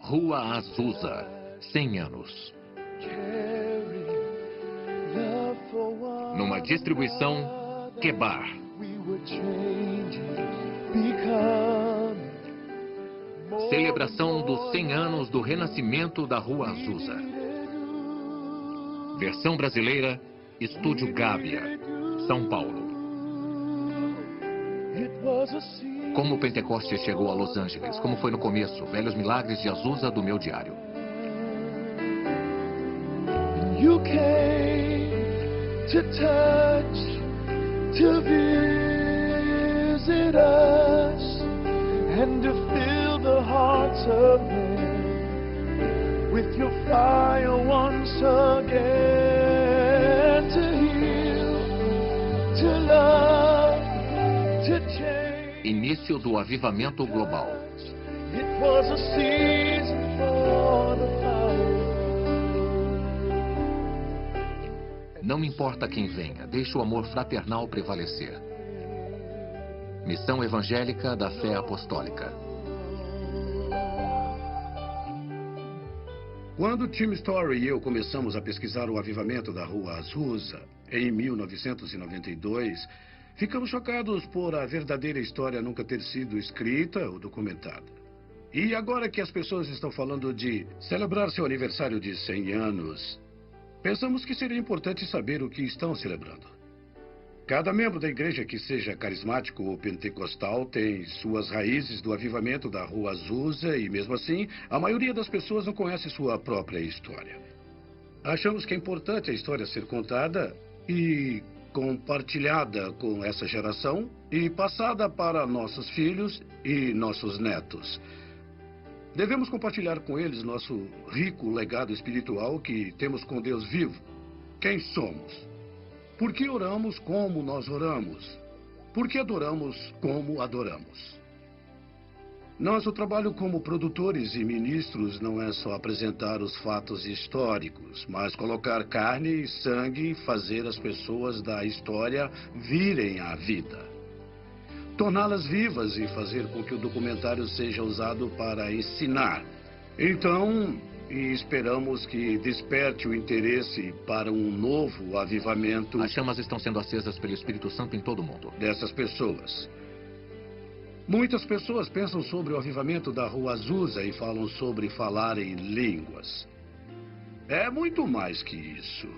Rua Azusa, 100 anos. Numa distribuição Quebar. Celebração dos 100 anos do renascimento da Rua Azusa. Versão brasileira, Estúdio Gávea, São Paulo. Como o Pentecostes chegou a Los Angeles, como foi no começo, velhos milagres de Azusa do meu diário. You came to touch, to visit us, and to fill the hearts of men with your fire once again, to heal, to love, to change. Início do avivamento global. It was a season for the power. Não importa quem venha, deixe o amor fraternal prevalecer. Missão evangélica da fé apostólica. Quando Tim Story e eu começamos a pesquisar o avivamento da Rua Azusa, em 1992, ficamos chocados por a verdadeira história nunca ter sido escrita ou documentada. E agora que as pessoas estão falando de celebrar seu aniversário de 100 anos, pensamos que seria importante saber o que estão celebrando. Cada membro da igreja que seja carismático ou pentecostal tem suas raízes do avivamento da Rua Azusa e, mesmo assim, a maioria das pessoas não conhece sua própria história. Achamos que é importante a história ser contada e compartilhada com essa geração e passada para nossos filhos e nossos netos. Devemos compartilhar com eles nosso rico legado espiritual que temos com Deus vivo. Quem somos? Por que oramos como nós oramos? Por que adoramos como adoramos? Nosso trabalho como produtores e ministros não é só apresentar os fatos históricos, mas colocar carne e sangue e fazer as pessoas da história virem à vida. Torná-las vivas e fazer com que o documentário seja usado para ensinar. Então, esperamos que desperte o interesse para um novo avivamento. As chamas estão sendo acesas pelo Espírito Santo em todo o mundo. Dessas pessoas. Muitas pessoas pensam sobre o avivamento da Rua Azusa e falam sobre falar em línguas. É muito mais que isso.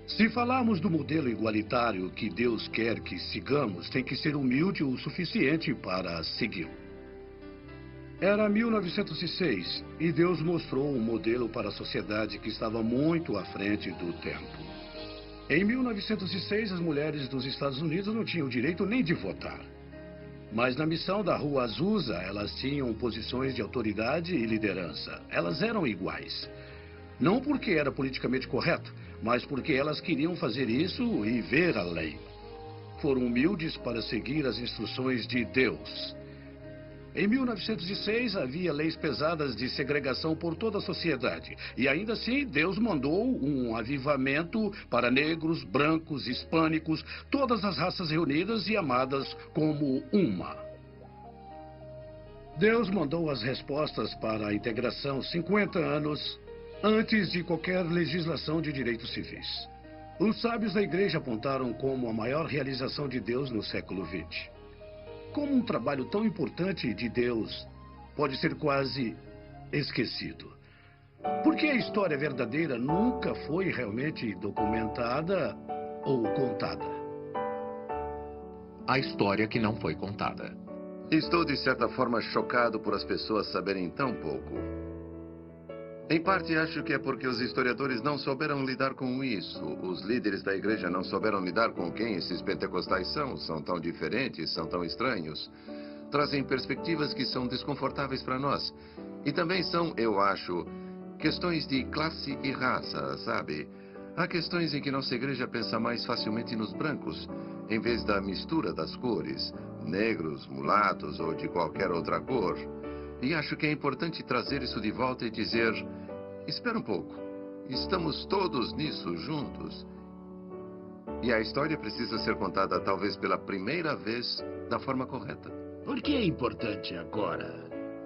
Se falarmos do modelo igualitário que Deus quer que sigamos, tem que ser humilde o suficiente para segui-lo. Era 1906 e Deus mostrou um modelo para a sociedade que estava muito à frente do tempo. Em 1906, as mulheres dos Estados Unidos não tinham direito nem de votar. Mas na missão da Rua Azusa, elas tinham posições de autoridade e liderança. Elas eram iguais. Não porque era politicamente correto, mas porque elas queriam fazer isso e ver a lei. Foram humildes para seguir as instruções de Deus. Em 1906, havia leis pesadas de segregação por toda a sociedade. E ainda assim, Deus mandou um avivamento para negros, brancos, hispânicos, todas as raças reunidas e amadas como uma. Deus mandou as respostas para a integração 50 anos antes de qualquer legislação de direitos civis. Os sábios da igreja apontaram como a maior realização de Deus no século XX. Como um trabalho tão importante de Deus pode ser quase esquecido? Porque a história verdadeira nunca foi realmente documentada ou contada. A história que não foi contada. Estou, de certa forma, chocado por as pessoas saberem tão pouco. Em parte, acho que é porque os historiadores não souberam lidar com isso. Os líderes da igreja não souberam lidar com quem esses pentecostais são. São tão diferentes, são tão estranhos. Trazem perspectivas que são desconfortáveis para nós. E também são, eu acho, questões de classe e raça, sabe? Há questões em que nossa igreja pensa mais facilmente nos brancos, em vez da mistura das cores, negros, mulatos ou de qualquer outra cor. E acho que é importante trazer isso de volta e dizer, espera um pouco, estamos todos nisso juntos. E a história precisa ser contada talvez pela primeira vez da forma correta. Por que é importante agora?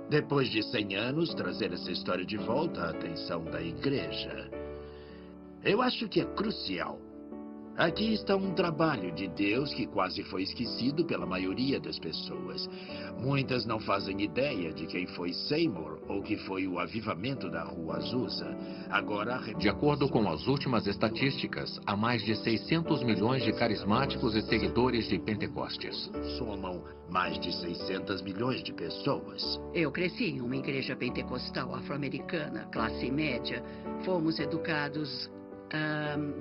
Depois de 100 anos, trazer essa história de volta à atenção da igreja. Eu acho que é crucial. Aqui está um trabalho de Deus que quase foi esquecido pela maioria das pessoas. Muitas não fazem ideia de quem foi Seymour ou que foi o avivamento da Rua Azusa. Agora, De acordo com as últimas estatísticas, há mais de 600 milhões de carismáticos e seguidores de Pentecostes. somam mais de 600 milhões de pessoas. Eu cresci em uma igreja pentecostal afro-americana, classe média. Fomos educados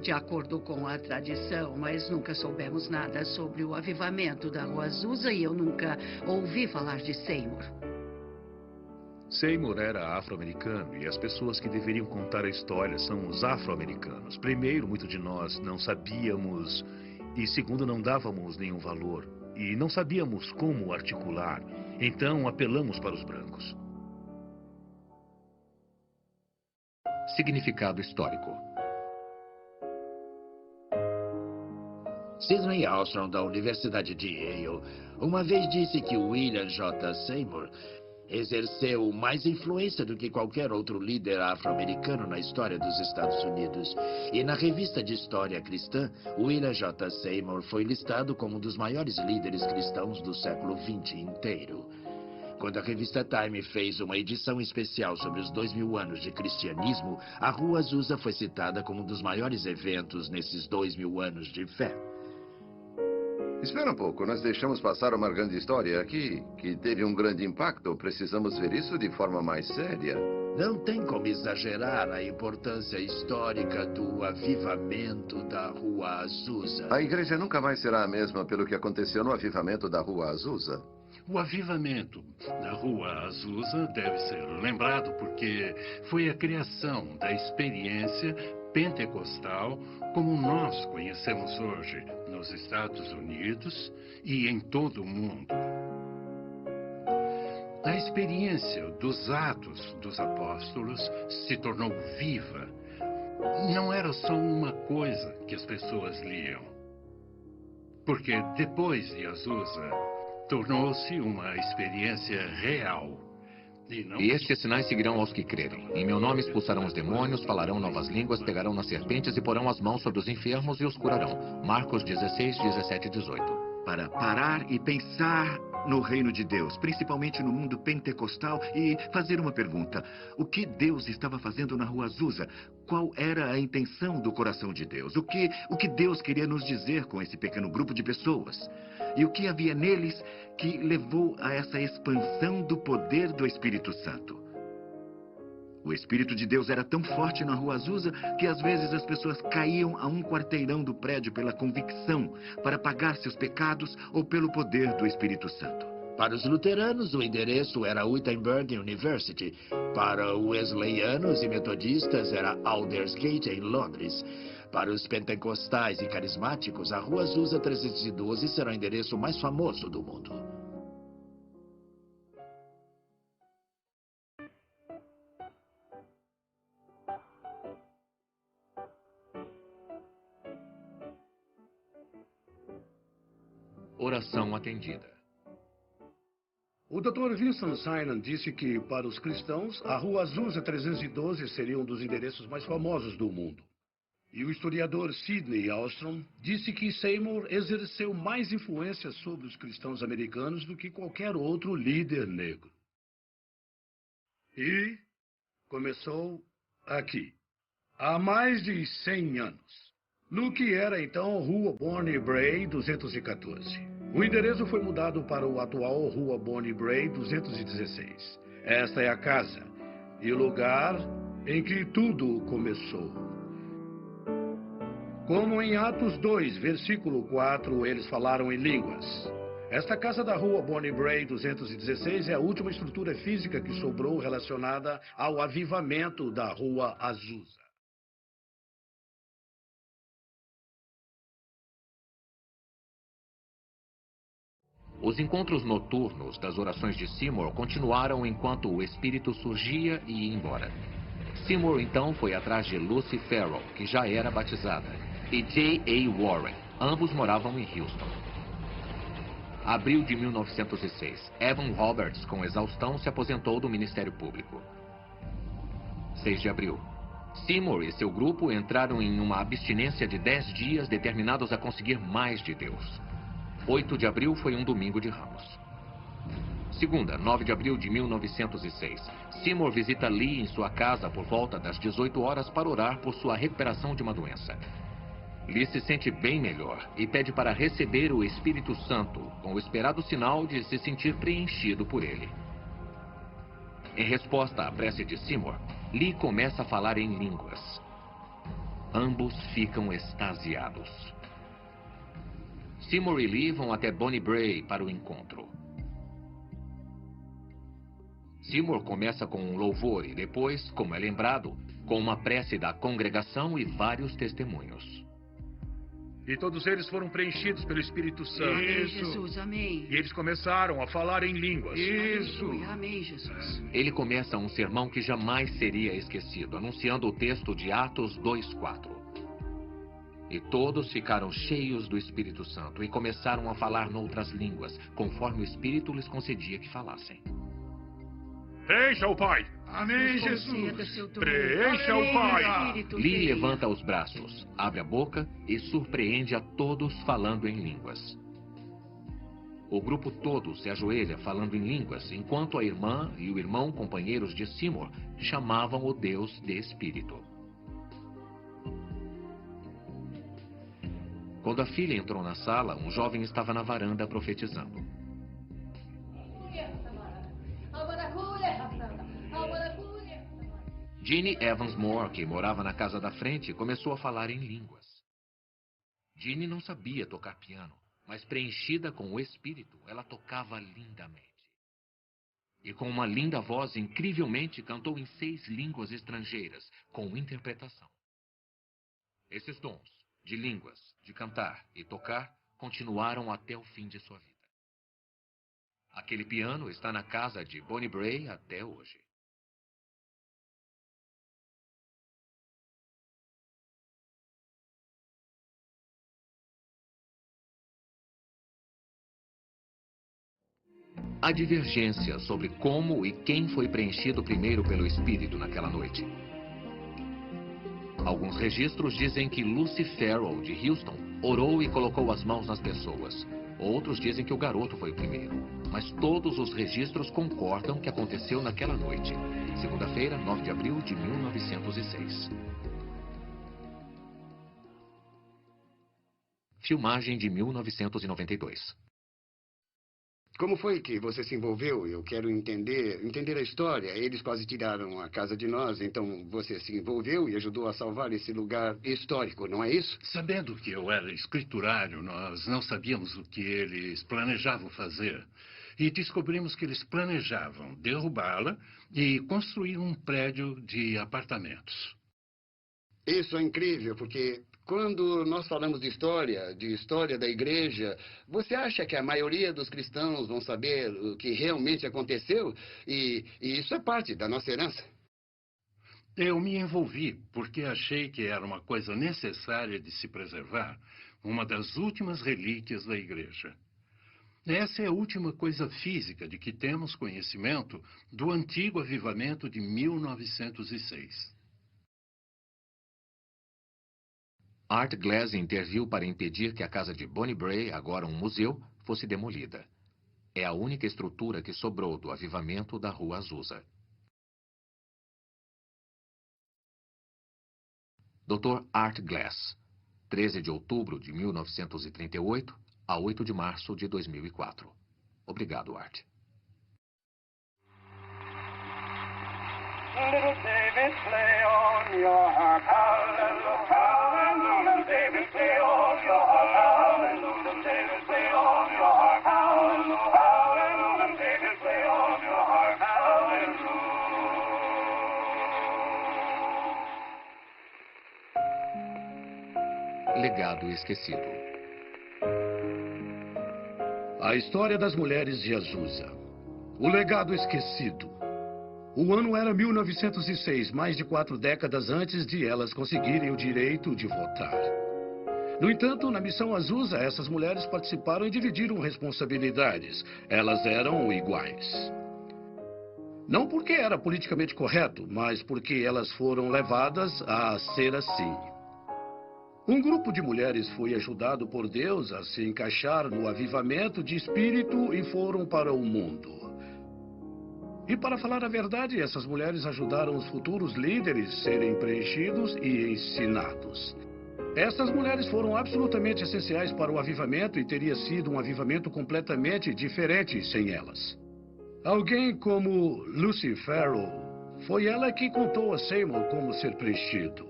de acordo com a tradição, mas nunca soubemos nada sobre o avivamento da Rua Azusa e eu nunca ouvi falar de Seymour. Seymour era afro-americano e as pessoas que deveriam contar a história são os afro-americanos. Primeiro, muitos de nós não sabíamos e segundo, não dávamos nenhum valor e não sabíamos como articular. Então, apelamos para os brancos. Significado histórico. Sidney Armstrong, da Universidade de Yale, uma vez disse que William J. Seymour exerceu mais influência do que qualquer outro líder afro-americano na história dos Estados Unidos. E na revista de História Cristã, William J. Seymour foi listado como um dos maiores líderes cristãos do século XX inteiro. Quando a revista Time fez uma edição especial sobre os 2000 anos de cristianismo, a Rua Azusa foi citada como um dos maiores eventos nesses 2000 anos de fé. Espera um pouco, nós deixamos passar uma grande história aqui, que teve um grande impacto. Precisamos ver isso de forma mais séria. Não tem como exagerar a importância histórica do avivamento da Rua Azusa. A igreja nunca mais será a mesma pelo que aconteceu no avivamento da Rua Azusa. O avivamento da Rua Azusa deve ser lembrado porque foi a criação da experiência pentecostal como nós conhecemos hoje nos Estados Unidos e em todo o mundo. A experiência dos Atos dos Apóstolos se tornou viva. Não era só uma coisa que as pessoas liam. Porque depois de Azusa, tornou-se uma experiência real. E estes sinais seguirão aos que crerem. Em meu nome expulsarão os demônios, falarão novas línguas, pegarão nas serpentes e porão as mãos sobre os enfermos e os curarão. Marcos 16, 17 e 18. Para parar e pensar no reino de Deus, principalmente no mundo pentecostal, e fazer uma pergunta. O que Deus estava fazendo na Rua Azusa? Qual era a intenção do coração de Deus? O que Deus queria nos dizer com esse pequeno grupo de pessoas? E o que havia neles que levou a essa expansão do poder do Espírito Santo? O Espírito de Deus era tão forte na Rua Azusa que às vezes as pessoas caíam a um quarteirão do prédio pela convicção para pagar seus pecados ou pelo poder do Espírito Santo. Para os luteranos, o endereço era Wittenberg University. Para os wesleyanos e metodistas, era Aldersgate, em Londres. Para os pentecostais e carismáticos, a Rua Azusa 312 será o endereço mais famoso do mundo. Oração atendida. O Dr. Vincent Synan disse que, para os cristãos, a Rua Azusa 312 seria um dos endereços mais famosos do mundo. E o historiador Sidney Armstrong disse que Seymour exerceu mais influência sobre os cristãos americanos do que qualquer outro líder negro. E começou aqui, há mais de 100 anos, no que era então Rua Bonnie Bray 214. O endereço foi mudado para o atual Rua Bonnie Bray 216. Esta é a casa e o lugar em que tudo começou. Como em Atos 2, versículo 4, eles falaram em línguas. Esta casa da Rua Bonnie Bray 216 é a última estrutura física que sobrou relacionada ao avivamento da Rua Azusa. Os encontros noturnos das orações de Seymour continuaram enquanto o espírito surgia e ia embora. Seymour então foi atrás de Lucy Farrell, que já era batizada, e J.A. Warren. Ambos moravam em Houston. Abril de 1906. Evan Roberts, com exaustão, se aposentou do Ministério Público. 6 de abril. Seymour e seu grupo entraram em uma abstinência de 10 dias determinados a conseguir mais de Deus. 8 de abril foi um domingo de Ramos. Segunda, 9 de abril de 1906. Seymour visita Lee em sua casa por volta das 18 horas para orar por sua recuperação de uma doença. Lee se sente bem melhor e pede para receber o Espírito Santo, com o esperado sinal de se sentir preenchido por ele. Em resposta à prece de Seymour, Lee começa a falar em línguas. Ambos ficam extasiados. Seymour e Lee vão até Bonnie Brae para o encontro. Seymour começa com um louvor e depois, como é lembrado, com uma prece da congregação e vários testemunhos. E todos eles foram preenchidos pelo Espírito Santo. Amém, Jesus, amém. E eles começaram a falar em línguas. Aleluia, amém, Jesus. Ele começa um sermão que jamais seria esquecido, anunciando o texto de Atos 2:4. E todos ficaram cheios do Espírito Santo e começaram a falar noutras línguas, conforme o Espírito lhes concedia que falassem. Preencha o Pai. Amém, Jesus. Preencha o Pai. Lee levanta os braços, abre a boca e surpreende a todos falando em línguas. O grupo todo se ajoelha falando em línguas, enquanto a irmã e o irmão, companheiros de Seymour, chamavam o Deus de Espírito. Quando a filha entrou na sala, um jovem estava na varanda profetizando. Jeannie Evans Moore, que morava na casa da frente, começou a falar em línguas. Jeannie não sabia tocar piano, mas preenchida com o Espírito, ela tocava lindamente. E com uma linda voz, incrivelmente, cantou em 6 línguas estrangeiras, com interpretação. Esses dons, de línguas, de cantar e tocar, continuaram até o fim de sua vida. Aquele piano está na casa de Bonnie Brae até hoje. Há divergência sobre como e quem foi preenchido primeiro pelo Espírito naquela noite. Alguns registros dizem que Lucy Farrell, de Houston, orou e colocou as mãos nas pessoas. Outros dizem que o garoto foi o primeiro. Mas todos os registros concordam que aconteceu naquela noite. Segunda-feira, 9 de abril de 1906. Filmagem de 1992. Como foi que você se envolveu? Eu quero entender a história. Eles quase tiraram a casa de nós, então você se envolveu e ajudou a salvar esse lugar histórico, não é isso? Sabendo que eu era escriturário, nós não sabíamos o que eles planejavam fazer. E descobrimos que eles planejavam derrubá-la e construir um prédio de apartamentos. Isso é incrível, porque quando nós falamos de história da igreja, você acha que a maioria dos cristãos vão saber o que realmente aconteceu? E isso é parte da nossa herança. Eu me envolvi porque achei que era uma coisa necessária de se preservar, uma das últimas relíquias da igreja. Essa é a última coisa física de que temos conhecimento do antigo avivamento de 1906. Art Glass interviu para impedir que a casa de Bonnie Brae, agora um museu, fosse demolida. É a única estrutura que sobrou do avivamento da Rua Azusa. Dr. Art Glass, 13 de outubro de 1938 a 8 de março de 2004. Obrigado, Art. Little David, play on your harp, hallelujah, hallelujah. David, play on your harp, hallelujah. David, play on your harp, hallelujah, hallelujah. David, play on your harp, hallelujah. Legado esquecido. A história das mulheres de Azusa. O legado esquecido. O ano era 1906, mais de 4 décadas antes de elas conseguirem o direito de votar. No entanto, na missão Azusa, essas mulheres participaram e dividiram responsabilidades. Elas eram iguais. Não porque era politicamente correto, mas porque elas foram levadas a ser assim. Um grupo de mulheres foi ajudado por Deus a se encaixar no avivamento de espírito e foram para o mundo. E para falar a verdade, essas mulheres ajudaram os futuros líderes a serem preenchidos e ensinados. Essas mulheres foram absolutamente essenciais para o avivamento e teria sido um avivamento completamente diferente sem elas. Alguém como Lucy Farrell, foi ela que contou a Seymour como ser preenchido.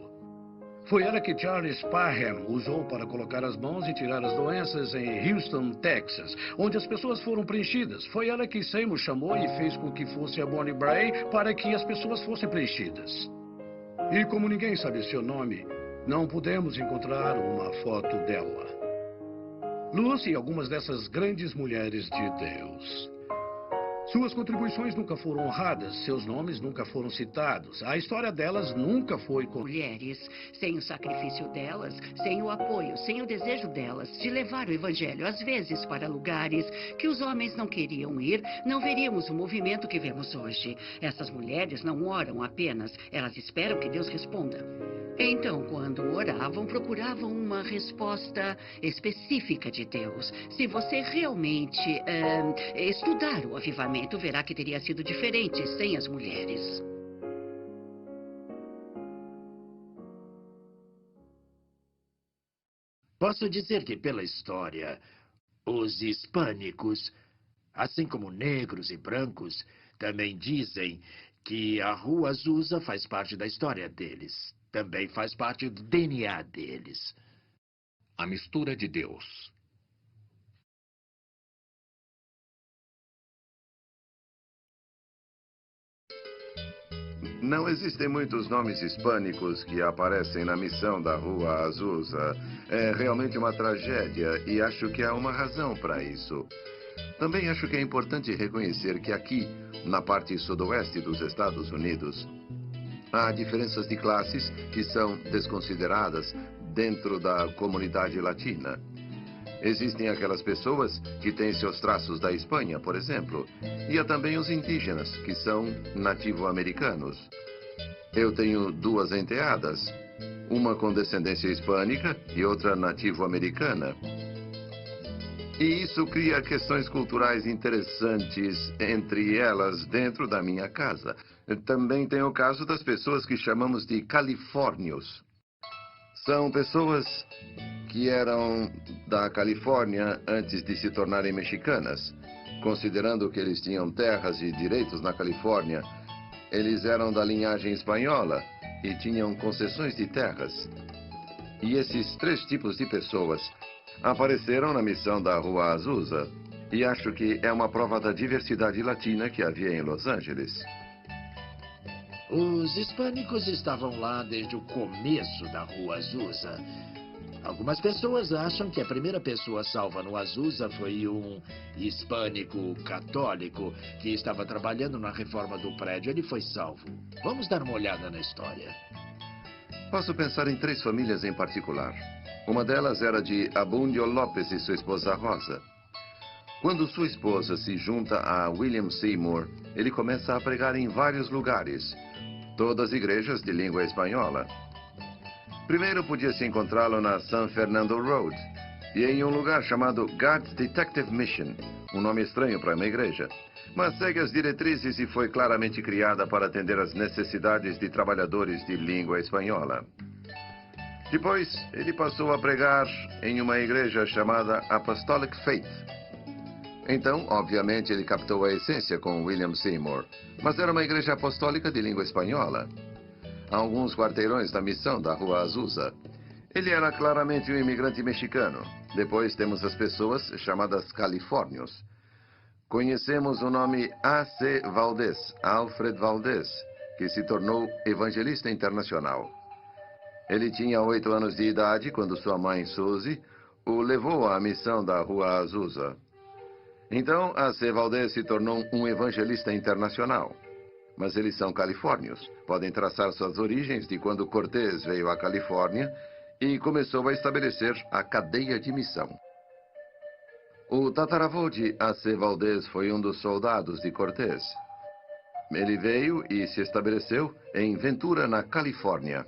Foi ela que Charles Parham usou para colocar as mãos e tirar as doenças em Houston, Texas, onde as pessoas foram preenchidas. Foi ela que Seymour chamou e fez com que fosse a Bonnie Bray para que as pessoas fossem preenchidas. E como ninguém sabe seu nome, não pudemos encontrar uma foto dela. Lucy e algumas dessas grandes mulheres de Deus. Suas contribuições nunca foram honradas, seus nomes nunca foram citados. A história delas nunca foi... Mulheres, sem o sacrifício delas, sem o apoio, sem o desejo delas de levar o evangelho, às vezes, para lugares que os homens não queriam ir, não veríamos o movimento que vemos hoje. Essas mulheres não oram apenas, elas esperam que Deus responda. Então, quando oravam, procuravam uma resposta específica de Deus. Se você realmente estudar o avivamento, verá que teria sido diferente sem as mulheres. Posso dizer que, pela história, os hispânicos, assim como negros e brancos, também dizem que a Rua Azusa faz parte da história deles. Também faz parte do DNA deles. A mistura de Deus. Não existem muitos nomes hispânicos que aparecem na missão da Rua Azusa. É realmente uma tragédia e acho que há uma razão para isso. Também acho que é importante reconhecer que aqui, na parte sudoeste dos Estados Unidos, há diferenças de classes que são desconsideradas dentro da comunidade latina. Existem aquelas pessoas que têm seus traços da Espanha, por exemplo, e há também os indígenas, que são nativo-americanos. Eu tenho duas enteadas, uma com descendência hispânica e outra nativo-americana. E isso cria questões culturais interessantes entre elas dentro da minha casa. Também tem o caso das pessoas que chamamos de califórnios. São pessoas que eram da Califórnia antes de se tornarem mexicanas. Considerando que eles tinham terras e direitos na Califórnia, eles eram da linhagem espanhola e tinham concessões de terras. E esses três tipos de pessoas apareceram na missão da Rua Azusa. E acho que é uma prova da diversidade latina que havia em Los Angeles. Os hispânicos estavam lá desde o começo da Rua Azusa. Algumas pessoas acham que a primeira pessoa salva no Azusa foi um hispânico católico que estava trabalhando na reforma do prédio. Ele foi salvo. Vamos dar uma olhada na história. Posso pensar em três famílias em particular. Uma delas era de Abundio Lopes e sua esposa Rosa. Quando sua esposa se junta a William Seymour, ele começa a pregar em vários lugares, todas igrejas de língua espanhola. Primeiro podia-se encontrá-lo na San Fernando Road e em um lugar chamado God's Detective Mission, um nome estranho para uma igreja, mas segue as diretrizes e foi claramente criada para atender às necessidades de trabalhadores de língua espanhola. Depois, ele passou a pregar em uma igreja chamada Apostolic Faith. Então, obviamente, ele captou a essência com William Seymour, mas era uma igreja apostólica de língua espanhola. A alguns quarteirões da missão da Rua Azusa. Ele era claramente um imigrante mexicano. Depois temos as pessoas chamadas califórnios. Conhecemos o nome A.C. Valdez, Alfred Valdez, que se tornou evangelista internacional. Ele tinha 8 anos de idade quando sua mãe, Suzy, o levou à missão da Rua Azusa. Então, A.C. Valdez se tornou um evangelista internacional. Mas eles são califórnios. Podem traçar suas origens de quando Cortés veio à Califórnia e começou a estabelecer a cadeia de missão. O tataravô de A.C. Valdez foi um dos soldados de Cortés. Ele veio e se estabeleceu em Ventura, na Califórnia.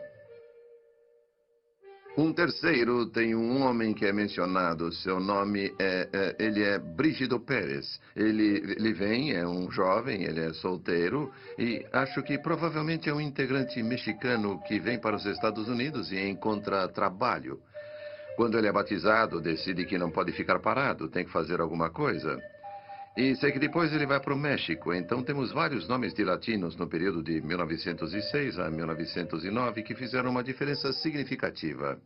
Um terceiro tem um homem que é mencionado, seu nome ele é Brígido Pérez. Ele vem, é um jovem, ele é solteiro e acho que provavelmente é um integrante mexicano que vem para os Estados Unidos e encontra trabalho. Quando ele é batizado, decide que não pode ficar parado, tem que fazer alguma coisa. E sei que depois ele vai para o México, então temos vários nomes de latinos no período de 1906 a 1909 que fizeram uma diferença significativa.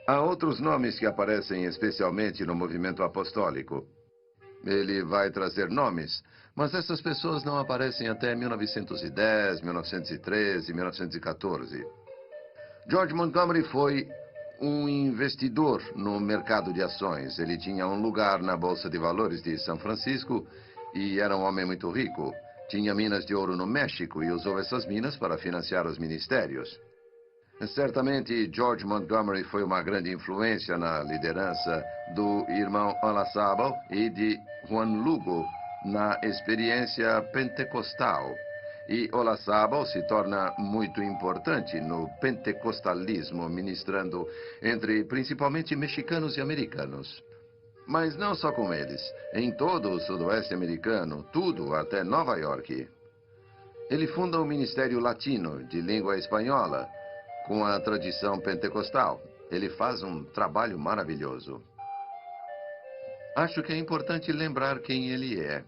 Há outros nomes que aparecem especialmente no movimento apostólico. Ele vai trazer nomes, mas essas pessoas não aparecem até 1910, 1913, 1914. George Montgomery foi um investidor no mercado de ações. Ele tinha um lugar na Bolsa de Valores de São Francisco e era um homem muito rico. Tinha minas de ouro no México e usou essas minas para financiar os ministérios. Certamente, George Montgomery foi uma grande influência na liderança do irmão Olazábal e de Juan Lugo na experiência pentecostal. E Olazábal se torna muito importante no pentecostalismo, ministrando entre principalmente mexicanos e americanos. Mas não só com eles. Em todo o sudoeste americano, tudo até Nova York. Ele funda um ministério latino de língua espanhola, com a tradição pentecostal. Ele faz um trabalho maravilhoso. Acho que é importante lembrar quem ele é.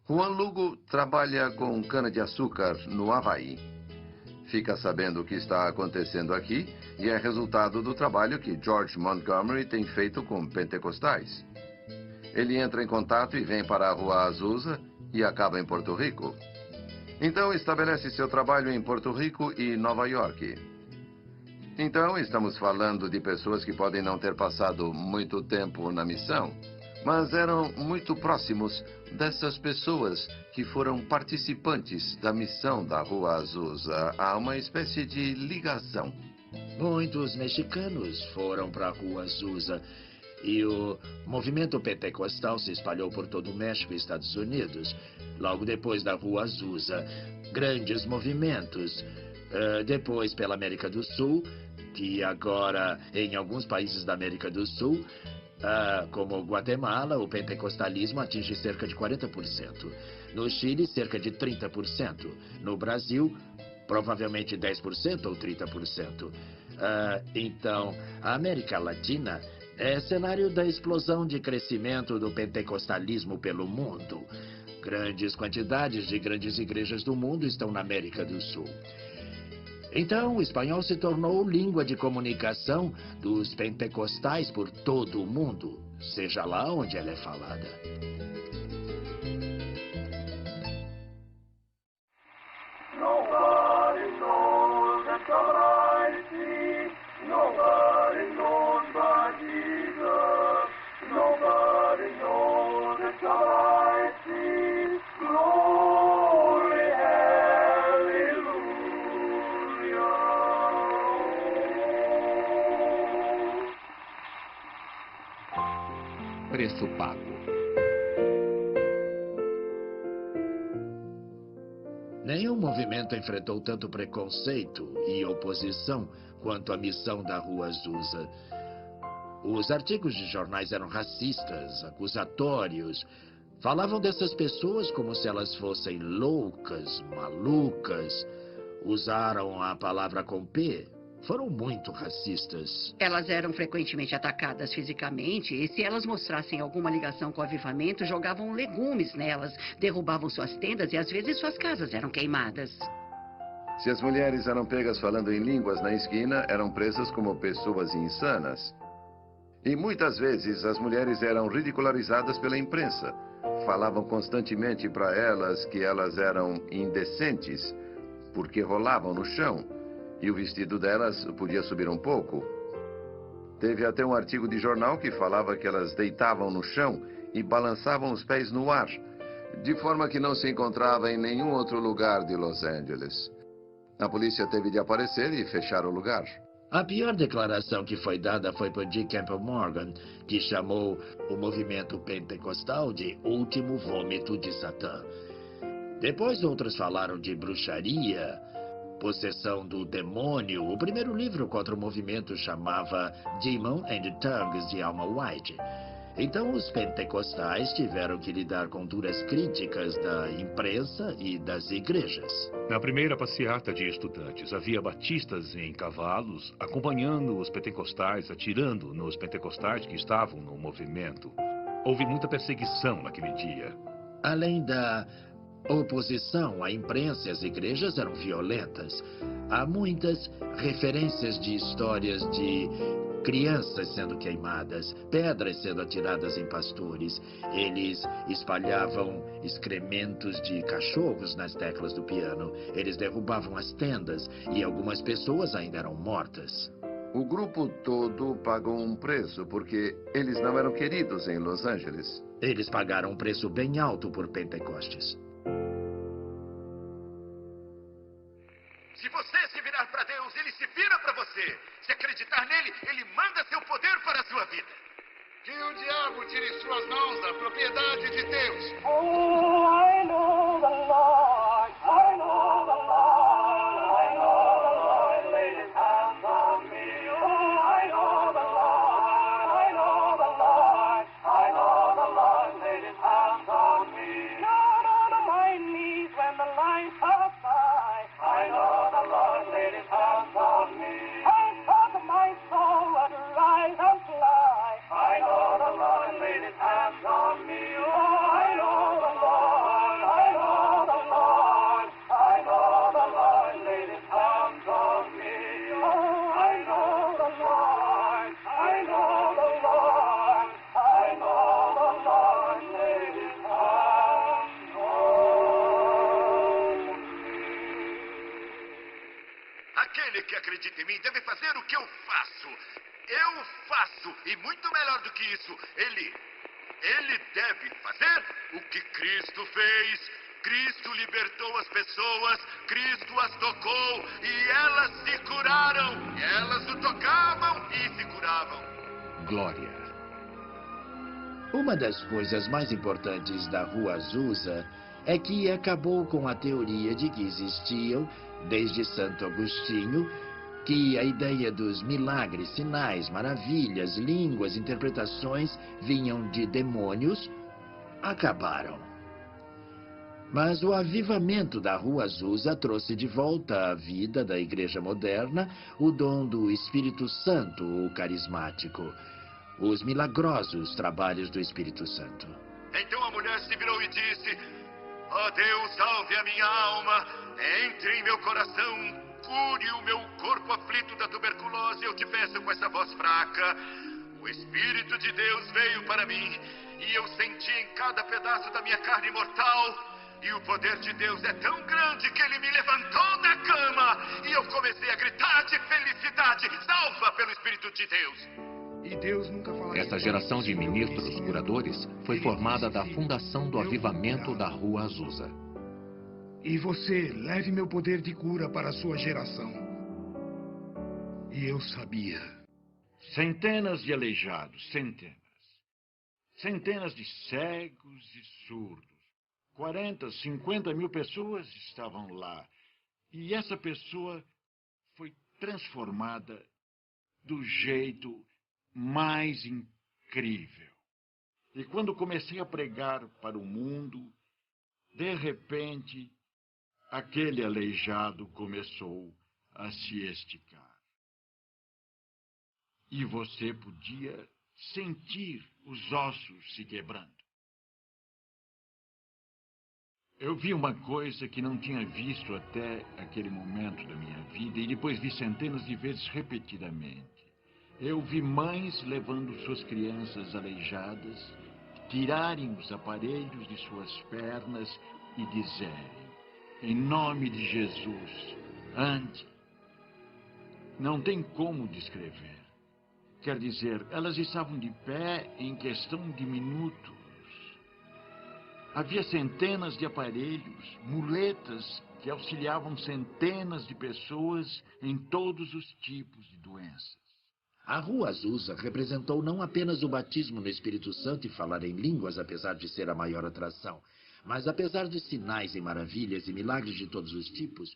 Juan Lugo trabalha com cana-de-açúcar no Havaí. Fica sabendo o que está acontecendo aqui e é resultado do trabalho que George Montgomery tem feito com pentecostais. Ele entra em contato e vem para a Rua Azusa e acaba em Porto Rico. Então estabelece seu trabalho em Porto Rico e Nova York. Então estamos falando de pessoas que podem não ter passado muito tempo na missão, mas eram muito próximos dessas pessoas que foram participantes da missão da Rua Azusa. Há uma espécie de ligação. Muitos mexicanos foram para a Rua Azusa e o movimento pentecostal se espalhou por todo o México e Estados Unidos. Logo depois da Rua Azusa, grandes movimentos. Depois pela América do Sul, que agora em alguns países da América do Sul, como Guatemala, o pentecostalismo atinge cerca de 40%. No Chile, cerca de 30%. No Brasil, provavelmente 10% ou 30%. Então, a América Latina é cenário da explosão de crescimento do pentecostalismo pelo mundo. Grandes quantidades de grandes igrejas do mundo estão na América do Sul. Então, o espanhol se tornou língua de comunicação dos pentecostais por todo o mundo, seja lá onde ela é falada. Nobody knows the trouble I see. Nobody knows but Jesus. Nobody knows the trouble I see. Glory, hallelujah. Preço pago. Nenhum movimento enfrentou tanto preconceito e oposição quanto a missão da Rua Azusa. Os artigos de jornais eram racistas, acusatórios. Falavam dessas pessoas como se elas fossem loucas, malucas. Usaram a palavra com P. Foram muito racistas. Elas eram frequentemente atacadas fisicamente e se elas mostrassem alguma ligação com o avivamento, jogavam legumes nelas, derrubavam suas tendas e às vezes suas casas eram queimadas. Se as mulheres eram pegas falando em línguas na esquina, eram presas como pessoas insanas. E muitas vezes as mulheres eram ridicularizadas pela imprensa. Falavam constantemente para elas que elas eram indecentes, porque rolavam no chão. E o vestido delas podia subir um pouco. Teve até um artigo de jornal que falava que elas deitavam no chão e balançavam os pés no ar, de forma que não se encontrava em nenhum outro lugar de Los Angeles. A polícia teve de aparecer e fechar o lugar. A pior declaração que foi dada foi por G. Campbell Morgan, que chamou o movimento pentecostal de último vômito de Satã. Depois outros falaram de bruxaria, possessão do demônio. O primeiro livro contra o movimento chamava Demon and Tongues, de Alma White. Então os pentecostais tiveram que lidar com duras críticas da imprensa e das igrejas. Na primeira passeata de estudantes, havia batistas em cavalos acompanhando os pentecostais, atirando nos pentecostais que estavam no movimento. Houve muita perseguição naquele dia. Além da oposição, a imprensa e as igrejas eram violentas. Há muitas referências de histórias de crianças sendo queimadas, pedras sendo atiradas em pastores. Eles espalhavam excrementos de cachorros nas teclas do piano. Eles derrubavam as tendas e algumas pessoas ainda eram mortas. O grupo todo pagou um preço porque eles não eram queridos em Los Angeles. Eles pagaram um preço bem alto por Pentecostes. Se você se virar para Deus, Ele se vira para você. Se acreditar nele, Ele manda seu poder para a sua vida. Que o diabo tire em suas mãos a propriedade de Deus. Oh, I know the Lord. I know the Lord. I know the Lord laid his hands on me. Oh, I know the Lord. I know the Lord. I know the Lord laid his hands on me. Down on my knees when the line passed by. I know the Lord laid his hands on me. I thought my soul would rise and fly. I know the Lord laid his hands on me. Oh, I know the Lord. I know the Lord. I know the Lord laid his hands on me. Oh, I know the Lord. I know the Lord. I know the Lord laid his hands on me. Aquele que acredita em mim deve fazer o que eu faço. Eu faço, e muito melhor do que isso. Ele deve fazer o que Cristo fez. Cristo libertou as pessoas, Cristo as tocou e elas se curaram. Elas o tocavam e se curavam. Glória. Uma das coisas mais importantes da Rua Azusa é que acabou com a teoria de que existiam, desde Santo Agostinho, que a ideia dos milagres, sinais, maravilhas, línguas, interpretações vinham de demônios, acabaram. Mas o avivamento da Rua Azusa trouxe de volta à vida da igreja moderna o dom do Espírito Santo, o carismático, os milagrosos trabalhos do Espírito Santo. Então a mulher se virou e disse: ó Deus, salve a minha alma, entre em meu coração, cure o meu corpo aflito da tuberculose, eu te peço com essa voz fraca. O Espírito de Deus veio para mim e eu senti em cada pedaço da minha carne mortal. E o poder de Deus é tão grande que ele me levantou da cama e eu comecei a gritar de felicidade: salva pelo Espírito de Deus. E Deus nunca falaria. Esta geração de ministros curadores foi formada da fundação do avivamento da Rua Azusa. E você, leve meu poder de cura para a sua geração. E eu sabia. Centenas de aleijados, centenas. Centenas de cegos e surdos. 40, 50 mil pessoas estavam lá. E essa pessoa foi transformada do jeito mais incrível. E quando comecei a pregar para o mundo, de repente, aquele aleijado começou a se esticar. E você podia sentir os ossos se quebrando. Eu vi uma coisa que não tinha visto até aquele momento da minha vida e depois vi centenas de vezes repetidamente. Eu vi mães levando suas crianças aleijadas, tirarem os aparelhos de suas pernas e dizerem: em nome de Jesus, ande. Não tem como descrever. Quer dizer, elas estavam de pé em questão de minutos. Havia centenas de aparelhos, muletas que auxiliavam centenas de pessoas em todos os tipos de doenças. A Rua Azusa representou não apenas o batismo no Espírito Santo e falar em línguas, apesar de ser a maior atração, mas apesar de sinais e maravilhas e milagres de todos os tipos,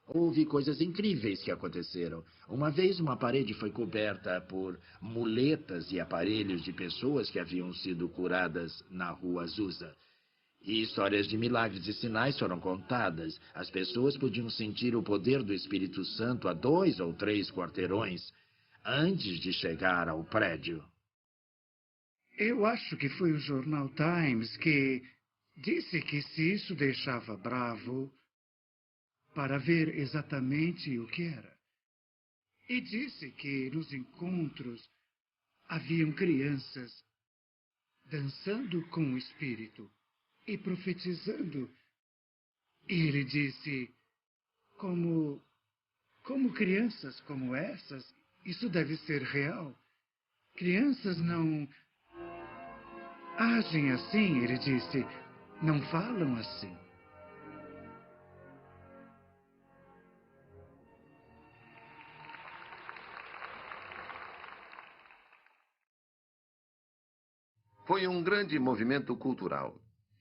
houve coisas incríveis que aconteceram. Uma vez uma parede foi coberta por muletas e aparelhos de pessoas que haviam sido curadas na Rua Azusa. E histórias de milagres e sinais foram contadas. As pessoas podiam sentir o poder do Espírito Santo a 2 ou 3 quarteirões antes de chegar ao prédio. Eu acho que foi o jornal Times que disse que se isso deixava bravo para ver exatamente o que era. E disse que nos encontros haviam crianças dançando com o Espírito e profetizando. E ele disse, como crianças como essas, isso deve ser real. Crianças não agem assim, ele disse, não falam assim. Foi um grande movimento cultural.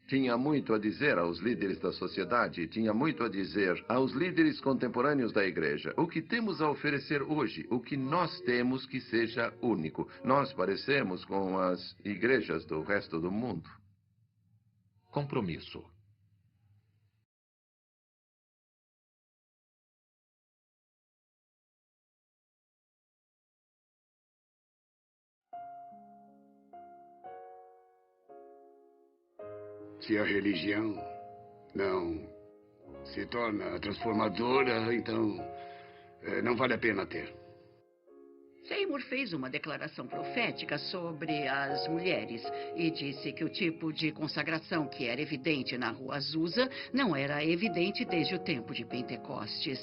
Tinha muito a dizer aos líderes da sociedade, tinha muito a dizer aos líderes contemporâneos da igreja. O que temos a oferecer hoje, o que nós temos que seja único. Nós parecemos com as igrejas do resto do mundo. Compromisso. Se a religião não se torna transformadora, então não vale a pena ter. Seymour fez uma declaração profética sobre as mulheres e disse que o tipo de consagração que era evidente na Rua Azusa não era evidente desde o tempo de Pentecostes.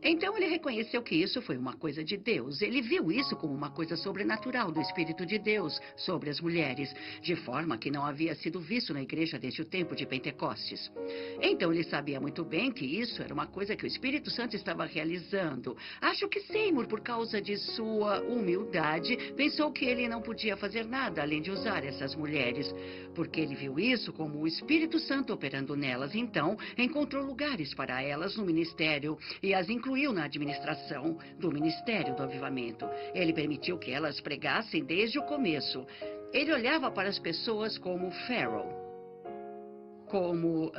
Então ele reconheceu que isso foi uma coisa de Deus. Ele viu isso como uma coisa sobrenatural do Espírito de Deus sobre as mulheres, de forma que não havia sido visto na igreja desde o tempo de Pentecostes. Então ele sabia muito bem que isso era uma coisa que o Espírito Santo estava realizando. Acho que Seymour, por causa de sua humildade, pensou que ele não podia fazer nada além de usar essas mulheres, porque ele viu isso como o Espírito Santo operando nelas. Então encontrou lugares para elas no ministério e as incluiu na administração do Ministério do Avivamento. Ele permitiu que elas pregassem desde o começo. Ele olhava para as pessoas como Farrell, como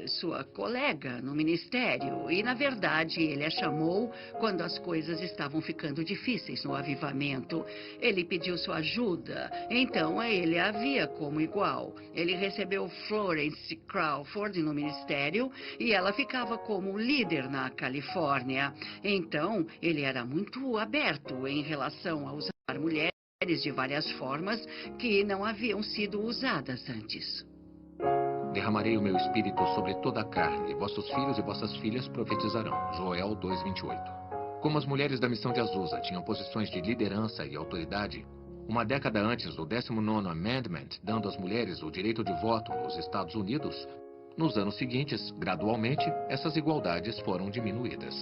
sua colega no ministério. E, na verdade, ele a chamou quando as coisas estavam ficando difíceis no avivamento. Ele pediu sua ajuda, então ele a via como igual. Ele recebeu Florence Crawford no ministério e ela ficava como líder na Califórnia. Então, ele era muito aberto em relação a usar mulheres de várias formas que não haviam sido usadas antes. Derramarei o meu espírito sobre toda a carne, vossos filhos e vossas filhas profetizarão. Joel 2:28. Como as mulheres da missão de Azusa tinham posições de liderança e autoridade, uma década antes do 19º Amendment, dando às mulheres o direito de voto nos Estados Unidos, nos anos seguintes, gradualmente, essas igualdades foram diminuídas.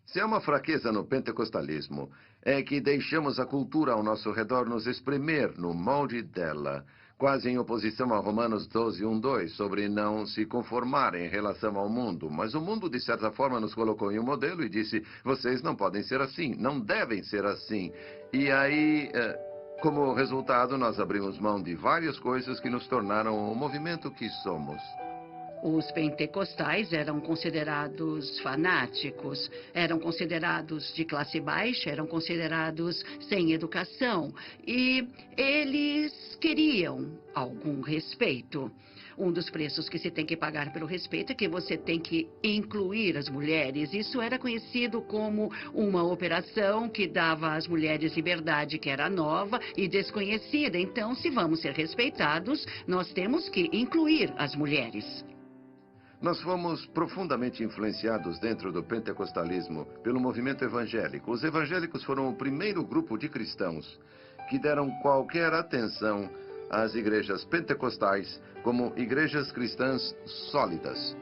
Se há uma fraqueza no pentecostalismo, é que deixamos a cultura ao nosso redor nos espremer no molde dela, quase em oposição a Romanos 12:1-2, sobre não se conformar em relação ao mundo. Mas o mundo, de certa forma, nos colocou em um modelo e disse, vocês não podem ser assim, não devem ser assim. E aí, como resultado, nós abrimos mão de várias coisas que nos tornaram o movimento que somos. Os pentecostais eram considerados fanáticos, eram considerados de classe baixa, eram considerados sem educação. E eles queriam algum respeito. Um dos preços que se tem que pagar pelo respeito é que você tem que incluir as mulheres. Isso era conhecido como uma operação que dava às mulheres liberdade, que era nova e desconhecida. Então, se vamos ser respeitados, nós temos que incluir as mulheres. Nós fomos profundamente influenciados dentro do pentecostalismo pelo movimento evangélico. Os evangélicos foram o primeiro grupo de cristãos que deram qualquer atenção às igrejas pentecostais como igrejas cristãs sólidas.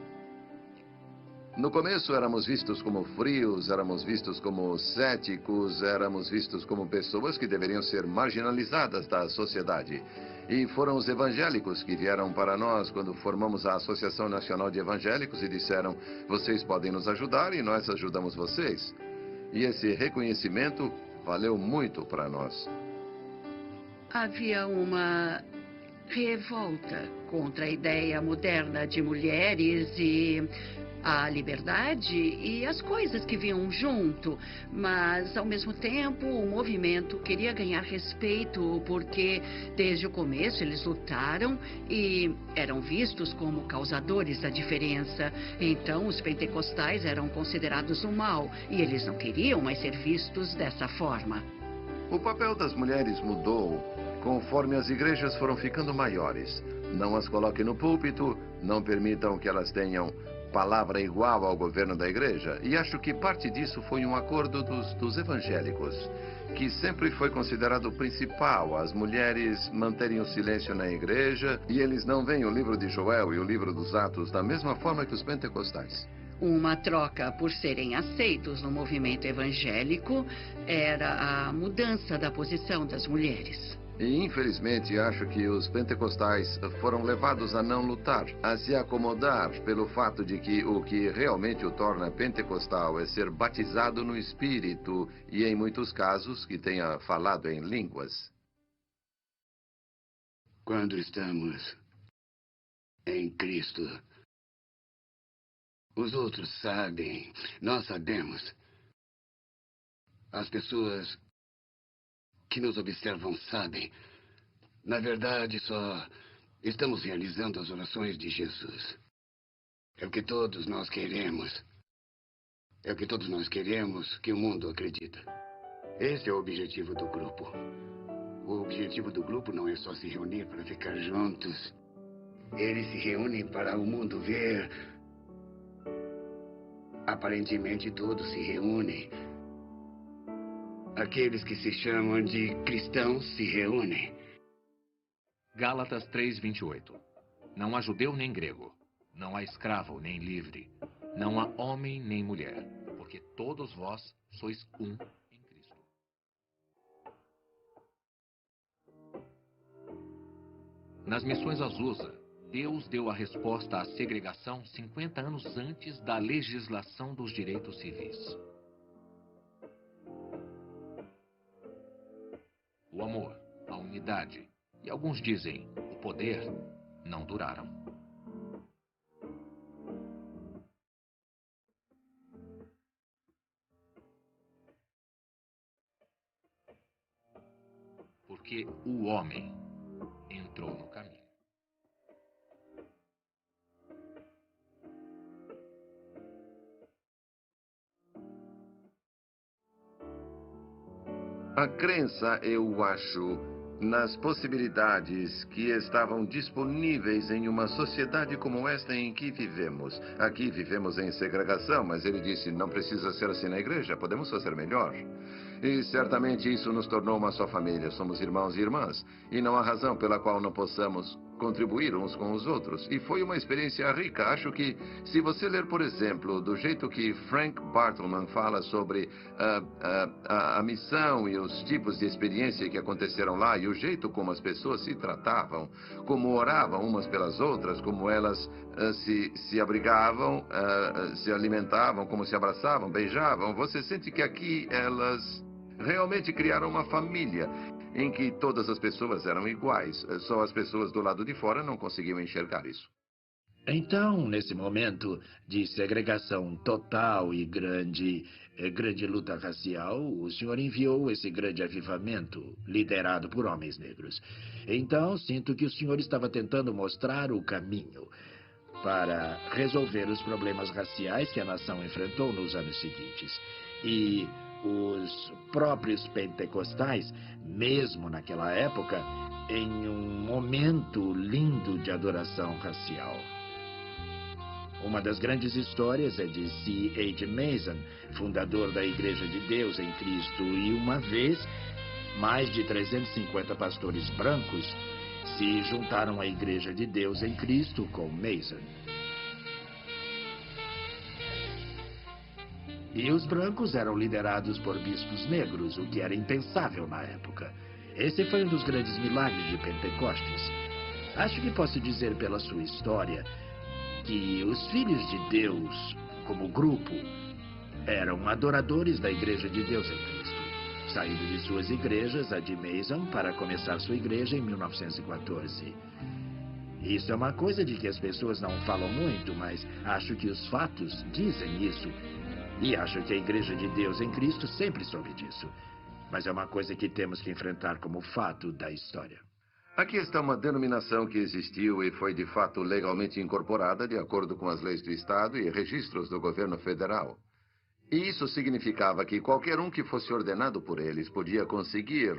No começo éramos vistos como frios, éramos vistos como céticos, éramos vistos como pessoas que deveriam ser marginalizadas da sociedade. E foram os evangélicos que vieram para nós quando formamos a Associação Nacional de Evangélicos e disseram: vocês podem nos ajudar e nós ajudamos vocês. E esse reconhecimento valeu muito para nós. Havia uma revolta contra a ideia moderna de mulheres e a liberdade e as coisas que vinham junto, mas ao mesmo tempo o movimento queria ganhar respeito porque desde o começo eles lutaram e eram vistos como causadores da diferença. Então os pentecostais eram considerados o mal e eles não queriam mais ser vistos dessa forma. O papel das mulheres mudou conforme as igrejas foram ficando maiores. Não as coloquem no púlpito, não permitam que elas tenham palavra igual ao governo da igreja. E acho que parte disso foi um acordo dos evangélicos, que sempre foi considerado o principal, as mulheres manterem o silêncio na igreja, e eles não veem o livro de Joel e o livro dos Atos da mesma forma que os pentecostais. Uma troca por serem aceitos no movimento evangélico era a mudança da posição das mulheres. E, infelizmente, acho que os pentecostais foram levados a não lutar, a se acomodar pelo fato de que o que realmente o torna pentecostal é ser batizado no Espírito e, em muitos casos, que tenha falado em línguas. Quando estamos em Cristo, os outros sabem, nós sabemos. As pessoas que nos observam sabem. Na verdade, só estamos realizando as orações de Jesus. É o que todos nós queremos. É o que todos nós queremos que o mundo acredita. Esse é o objetivo do grupo. O objetivo do grupo não é só se reunir para ficar juntos. Eles se reúnem para o mundo ver. Aparentemente todos se reúnem. Aqueles que se chamam de cristãos se reúnem. Gálatas 3:28. Não há judeu nem grego, não há escravo nem livre, não há homem nem mulher, porque todos vós sois um em Cristo. Nas missões Azusa, Deus deu a resposta à segregação 50 anos antes da legislação dos direitos civis. O amor, a unidade e, alguns dizem, o poder não duraram. Porque o homem entrou no caminho. A crença, eu acho, nas possibilidades que estavam disponíveis em uma sociedade como esta em que vivemos. Aqui vivemos em segregação, mas ele disse, não precisa ser assim na igreja, podemos fazer melhor. E certamente isso nos tornou uma só família, somos irmãos e irmãs, e não há razão pela qual não possamos contribuir uns com os outros. E foi uma experiência rica. Acho que, se você ler, por exemplo, do jeito que Frank Bartleman fala sobre a missão e os tipos de experiência que aconteceram lá, e o jeito como as pessoas se tratavam, como oravam umas pelas outras, como elas se abrigavam, se alimentavam, como se abraçavam, beijavam, você sente que aqui elas realmente criaram uma família em que todas as pessoas eram iguais. Só as pessoas do lado de fora não conseguiam enxergar isso. Então, nesse momento de segregação total e grande luta racial, o senhor enviou esse grande avivamento, liderado por homens negros. Então, sinto que o senhor estava tentando mostrar o caminho para resolver os problemas raciais que a nação enfrentou nos anos seguintes. E os próprios pentecostais, mesmo naquela época, em um momento lindo de adoração racial. Uma das grandes histórias é de C.H. Mason, fundador da Igreja de Deus em Cristo, e uma vez mais de 350 pastores brancos se juntaram à Igreja de Deus em Cristo com Mason. E os brancos eram liderados por bispos negros, o que era impensável na época. Esse foi um dos grandes milagres de Pentecostes. Acho que posso dizer pela sua história que os filhos de Deus, como grupo, eram adoradores da Igreja de Deus em Cristo, saindo de suas igrejas, a de Mason, para começar sua igreja em 1914. Isso é uma coisa de que as pessoas não falam muito, mas acho que os fatos dizem isso. E acho que a Igreja de Deus em Cristo sempre soube disso. Mas é uma coisa que temos que enfrentar como fato da história. Aqui está uma denominação que existiu e foi de fato legalmente incorporada de acordo com as leis do Estado e registros do governo federal. E isso significava que qualquer um que fosse ordenado por eles podia conseguir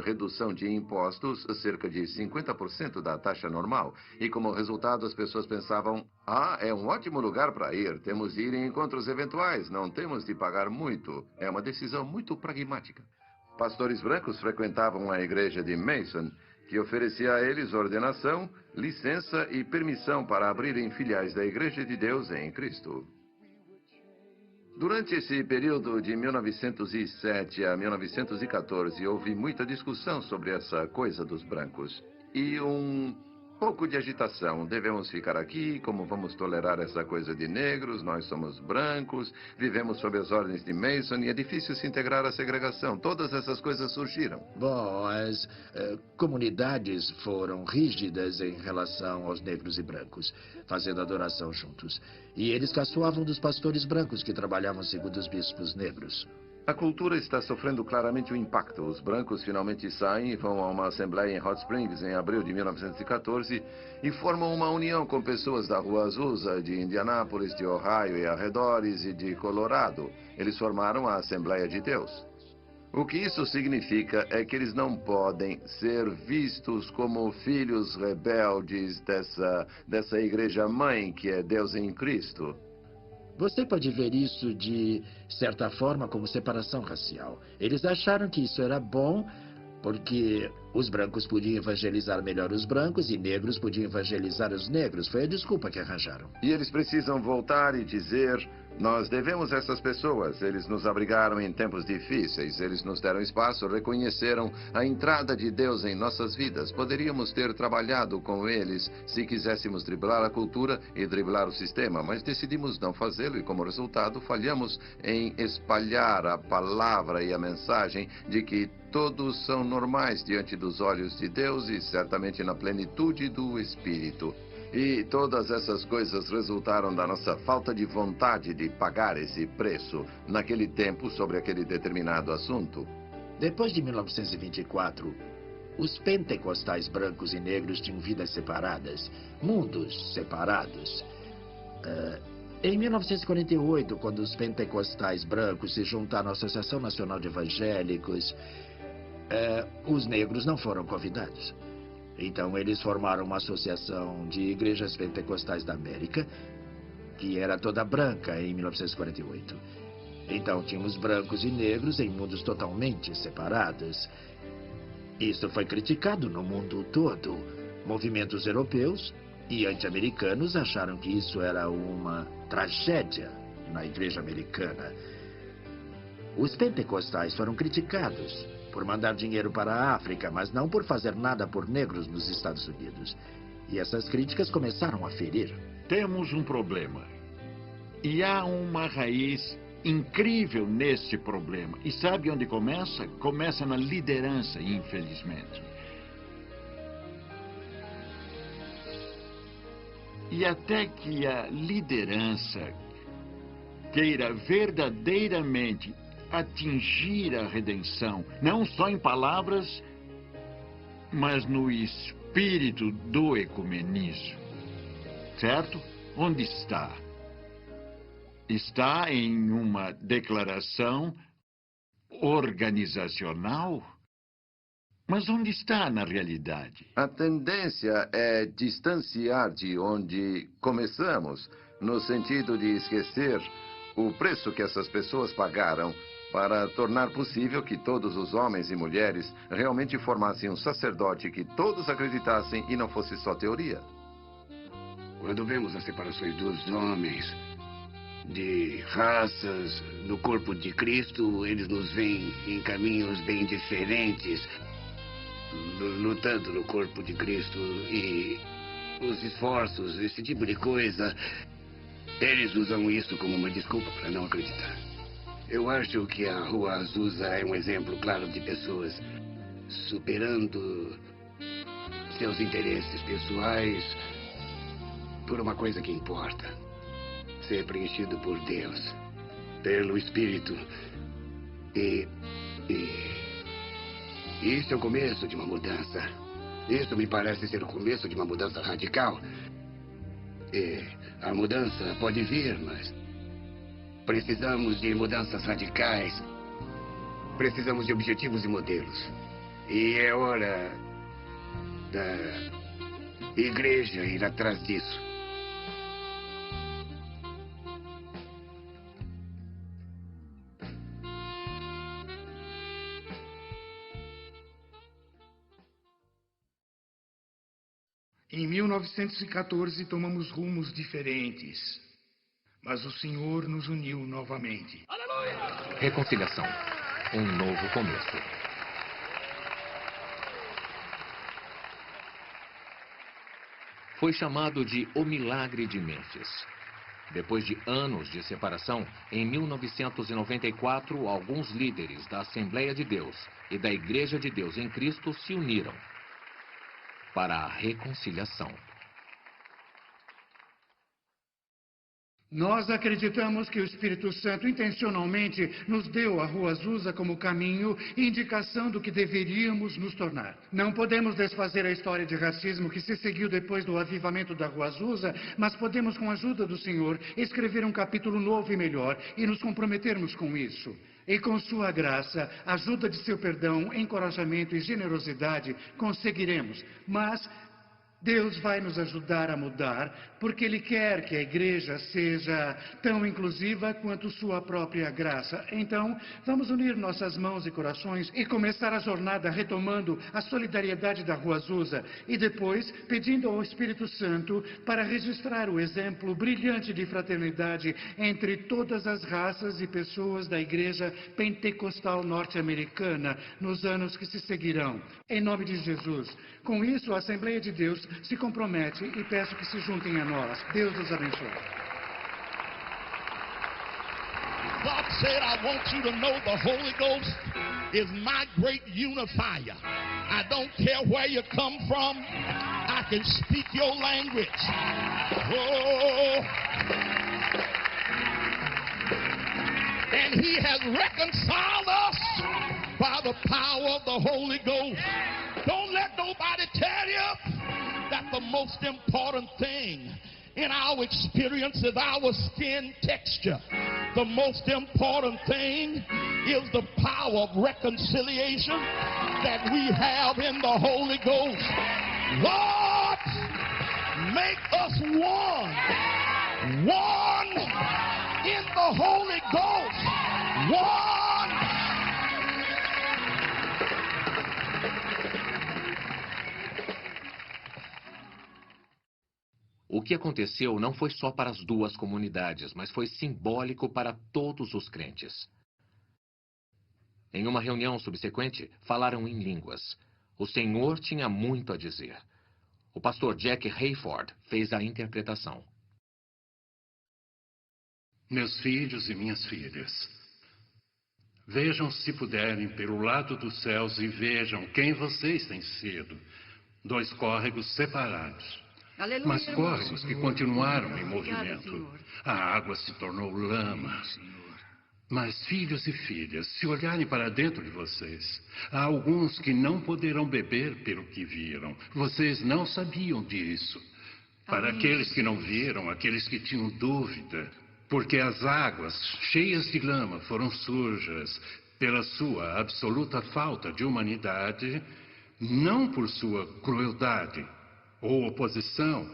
redução de impostos, cerca de 50% da taxa normal. E como resultado as pessoas pensavam, é um ótimo lugar para ir, temos de ir em encontros eventuais, não temos de pagar muito. É uma decisão muito pragmática. Pastores brancos frequentavam a igreja de Mason, que oferecia a eles ordenação, licença e permissão para abrirem filiais da Igreja de Deus em Cristo. Durante esse período de 1907 a 1914, houve muita discussão sobre essa coisa dos brancos. E pouco de agitação. Devemos ficar aqui? Como vamos tolerar essa coisa de negros? Nós somos brancos, vivemos sob as ordens de Mason e é difícil se integrar à segregação. Todas essas coisas surgiram. Bom, as comunidades foram rígidas em relação aos negros e brancos, fazendo adoração juntos. E eles caçoavam dos pastores brancos que trabalhavam segundo os bispos negros. A cultura está sofrendo claramente o impacto. Os brancos finalmente saem e vão a uma assembleia em Hot Springs em abril de 1914 e formam uma união com pessoas da Rua Azusa, de Indianápolis, de Ohio e arredores e de Colorado. Eles formaram a Assembleia de Deus. O que isso significa é que eles não podem ser vistos como filhos rebeldes dessa igreja-mãe que é Deus em Cristo. Você pode ver isso de certa forma como separação racial. Eles acharam que isso era bom porque os brancos podiam evangelizar melhor os brancos e negros podiam evangelizar os negros. Foi a desculpa que arranjaram. E eles precisam voltar e dizer: nós devemos a essas pessoas. Eles nos abrigaram em tempos difíceis. Eles nos deram espaço, reconheceram a entrada de Deus em nossas vidas. Poderíamos ter trabalhado com eles se quiséssemos driblar a cultura e driblar o sistema, mas decidimos não fazê-lo e, como resultado, falhamos em espalhar a palavra e a mensagem de que todos são normais diante dos olhos de Deus e certamente na plenitude do Espírito. E todas essas coisas resultaram da nossa falta de vontade de pagar esse preço naquele tempo sobre aquele determinado assunto. Depois de 1924, os pentecostais brancos e negros tinham vidas separadas, mundos separados. Em 1948, quando os pentecostais brancos se juntaram à Associação Nacional de Evangélicos, os negros não foram convidados. Então, eles formaram uma associação de igrejas pentecostais da América, que era toda branca em 1948. Então, tínhamos brancos e negros em mundos totalmente separados. Isso foi criticado no mundo todo. Movimentos europeus e anti-americanos acharam que isso era uma tragédia na igreja americana. Os pentecostais foram criticados por mandar dinheiro para a África, mas não por fazer nada por negros nos Estados Unidos. E essas críticas começaram a ferir. Temos um problema. E há uma raiz incrível nesse problema. E sabe onde começa? Começa na liderança, infelizmente. E até que a liderança queira verdadeiramente atingir a redenção, não só em palavras, mas no espírito do ecumenismo. Certo? Onde está? Está em uma declaração organizacional? Mas onde está na realidade? A tendência é distanciar de onde começamos, no sentido de esquecer o preço que essas pessoas pagaram para tornar possível que todos os homens e mulheres realmente formassem um sacerdote que todos acreditassem e não fosse só teoria. Quando vemos as separações dos homens, de raças, no corpo de Cristo, eles nos veem em caminhos bem diferentes, lutando no corpo de Cristo, e os esforços, esse tipo de coisa, eles usam isso como uma desculpa para não acreditar. Eu acho que a Rua Azusa é um exemplo claro de pessoas superando seus interesses pessoais por uma coisa que importa: ser preenchido por Deus, pelo Espírito. E isso é o começo de uma mudança. Isso me parece ser o começo de uma mudança radical. E a mudança pode vir, mas precisamos de mudanças radicais. Precisamos de objetivos e modelos. E é hora da igreja ir atrás disso. Em 1914, tomamos rumos diferentes, mas o Senhor nos uniu novamente. Reconciliação. Um novo começo. Foi chamado de O Milagre de Mênfis. Depois de anos de separação, em 1994, alguns líderes da Assembleia de Deus e da Igreja de Deus em Cristo se uniram para a reconciliação. Nós acreditamos que o Espírito Santo intencionalmente nos deu a Rua Azusa como caminho e indicação do que deveríamos nos tornar. Não podemos desfazer a história de racismo que se seguiu depois do avivamento da Rua Azusa, mas podemos, com a ajuda do Senhor, escrever um capítulo novo e melhor e nos comprometermos com isso. E com sua graça, ajuda de seu perdão, encorajamento e generosidade, conseguiremos. Mas Deus vai nos ajudar a mudar, porque Ele quer que a igreja seja tão inclusiva quanto sua própria graça. Então, vamos unir nossas mãos e corações e começar a jornada retomando a solidariedade da Rua Azusa e depois pedindo ao Espírito Santo para registrar o exemplo brilhante de fraternidade entre todas as raças e pessoas da igreja pentecostal norte-americana nos anos que se seguirão. Em nome de Jesus. Com isso, a Assembleia de Deus se compromete e peço que se juntem a nós. Deus os abençoe. God said, I want you to know the Holy Ghost is my great unifier. I don't care where you come from. I can speak your language. Oh. And He has reconciled us by the power of the Holy Ghost. Don't let nobody tell you that the most important thing in our experience is our skin texture. The most important thing is the power of reconciliation that we have in the Holy Ghost. Lord, make us one. One in the Holy Ghost. One. O que aconteceu não foi só para as duas comunidades, mas foi simbólico para todos os crentes. Em uma reunião subsequente, falaram em línguas. O Senhor tinha muito a dizer. O pastor Jack Hayford fez a interpretação. Meus filhos e minhas filhas, vejam se puderem pelo lado dos céus e vejam quem vocês têm sido. 2 córregos separados. Aleluia, Mas córregos que continuaram em Obrigado, movimento. Senhor. A água se tornou lama. Mas, filhos e filhas, se olharem para dentro de vocês, há alguns que não poderão beber pelo que viram. Vocês não sabiam disso. Para aqueles que não viram, aqueles que tinham dúvida, porque as águas cheias de lama foram sujas pela sua absoluta falta de humanidade, não por sua crueldade, ou oposição,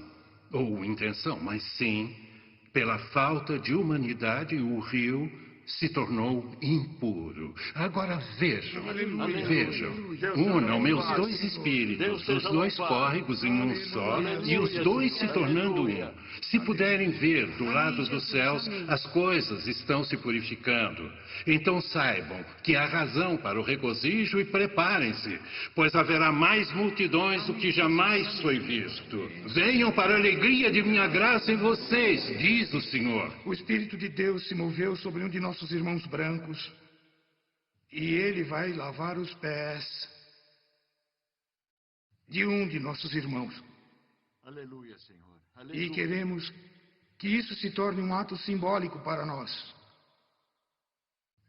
ou intenção, mas sim pela falta de humanidade, o rio se tornou impuro. Agora vejam, Aleluia. vejam. Deus Unam seja meus louvado, dois Senhor. espíritos, Deus os seja dois louvado. córregos em um só, e os dois se tornando um. Se puderem ver do lado dos céus, as coisas estão se purificando. Então saibam que há razão para o regozijo e preparem-se, pois haverá mais multidões do que jamais foi visto. Venham para a alegria de minha graça em vocês, diz o Senhor. O Espírito de Deus se moveu sobre um de nossos irmãos brancos e ele vai lavar os pés de um de nossos irmãos. Aleluia, Senhor. E Aleluia. queremos que isso se torne um ato simbólico para nós.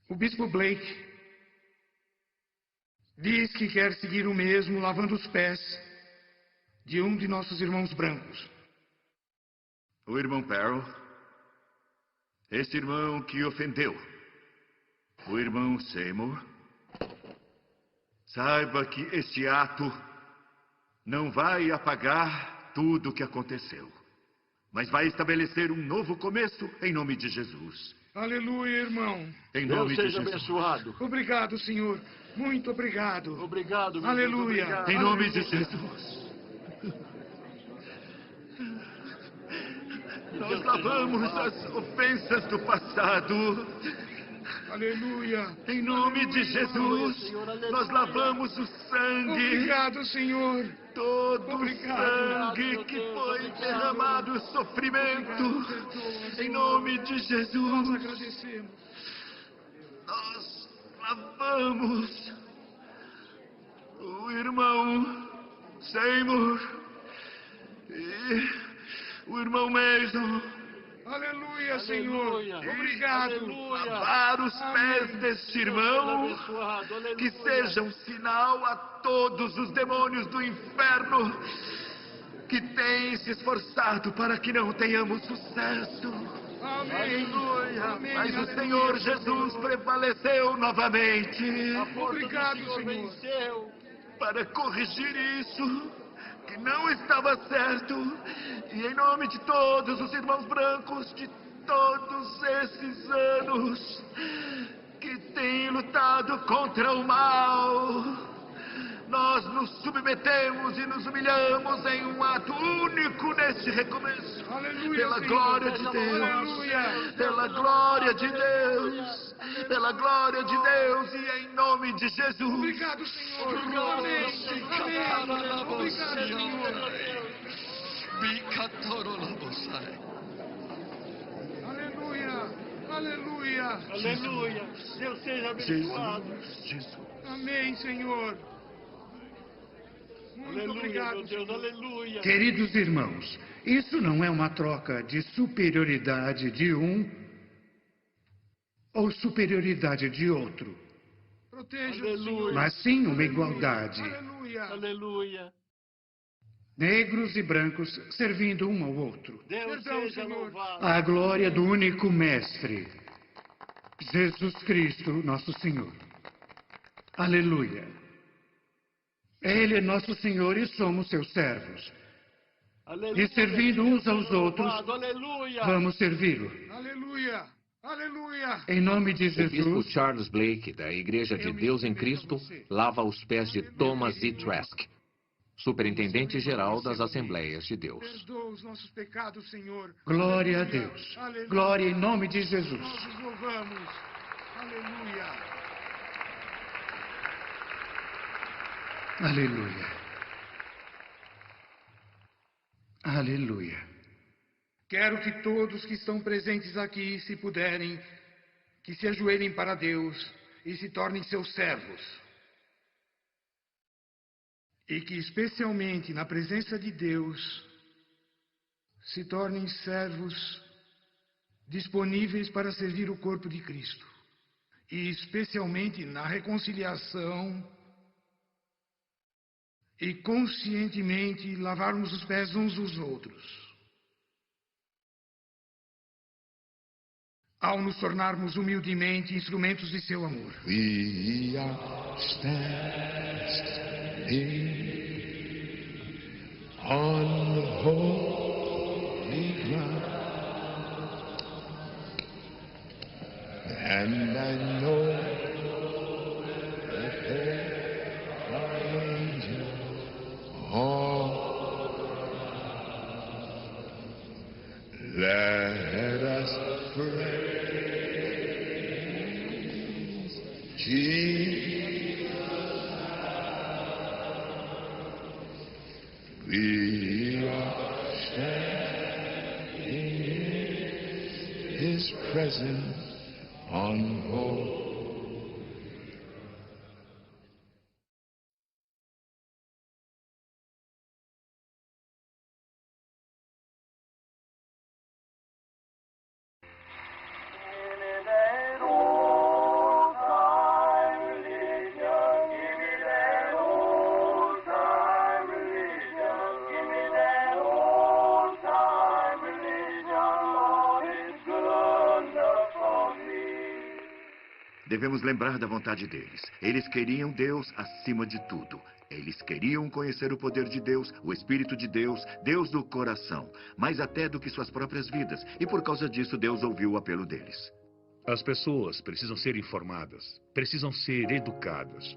O bispo Blake diz que quer seguir o mesmo, lavando os pés de um de nossos irmãos brancos. O irmão Perry, esse irmão que ofendeu o irmão Seymour, saiba que este ato não vai apagar tudo o que aconteceu, mas vai estabelecer um novo começo em nome de Jesus. Aleluia, irmão. Em nome Deus de seja Jesus. abençoado. Obrigado, Senhor. Muito obrigado. Obrigado, meu Aleluia. Deus, obrigado. Em nome de Jesus. Nós lavamos as ofensas do passado. Aleluia. Em nome de Jesus, nós lavamos o sangue. Obrigado, Senhor. Todo o Obrigado. sangue que foi derramado, o sofrimento. Em nome de Jesus, Nós agradecemos. nós lavamos o irmão Seymour e o irmão Mason. Aleluia, Senhor. Obrigado. Aleluia. Lavar os pés deste irmão, Abençoado. Aleluia. que seja um sinal a todos os demônios do inferno que têm se esforçado para que não tenhamos sucesso. Amém. Amém. Mas o Aleluia, Senhor Jesus prevaleceu novamente Obrigado, O Senhor Senhor. venceu. para corrigir isso que não estava certo. E em nome de todos os irmãos brancos de todos esses anos que têm lutado contra o mal, nós nos submetemos e nos humilhamos em um ato único neste recomeço. Aleluia, Pela Senhor. glória de Deus. Aleluia. Pela glória de Deus. Pela glória de Deus e em nome de Jesus. Obrigado, Senhor. Amém. Amém. Obrigado, Senhor. Aleluia. Aleluia. Aleluia. Deus seja abençoado. Jesus. Amém, Senhor. Muito Aleluia, obrigado, meu Deus. Senhor. Aleluia. Queridos irmãos, isso não é uma troca de superioridade de um ou superioridade de outro, Proteja Aleluia. mas sim uma igualdade. Aleluia. Aleluia. Negros e brancos servindo um ao outro. Deus Perdão, seja Senhor. louvado. A glória do único Mestre, Jesus Cristo, nosso Senhor. Aleluia. Ele é nosso Senhor e somos seus servos. Aleluia. E servindo uns aos outros, Louvado. Aleluia. vamos servi-lo. Aleluia. Aleluia. Em nome de O bispo Jesus, Charles Blake, da Igreja de Deus em Cristo, lava os pés de Thomas E. Trask, superintendente-geral das Assembleias de Deus. Perdoa os nossos pecados, Senhor. glória a Aleluia. Deus. Aleluia. Glória em nome de Jesus. Nós os louvamos. Aleluia. Aleluia. Aleluia. Quero que todos que estão presentes aqui, se puderem, que se ajoelhem para Deus e se tornem seus servos. E que, especialmente na presença de Deus, se tornem servos disponíveis para servir o corpo de Cristo. E especialmente na reconciliação e conscientemente lavarmos os pés uns dos outros. Ao nos tornarmos humildemente instrumentos de seu amor. We are standing on holy ground, and call. Let us praise Jesus. We are standing in His presence on hold. Devemos lembrar da vontade deles. Eles queriam Deus acima de tudo. Eles queriam conhecer o poder de Deus, o Espírito de Deus, Deus do coração, mais até do que suas próprias vidas. E por causa disso, Deus ouviu o apelo deles. As pessoas precisam ser informadas, precisam ser educadas,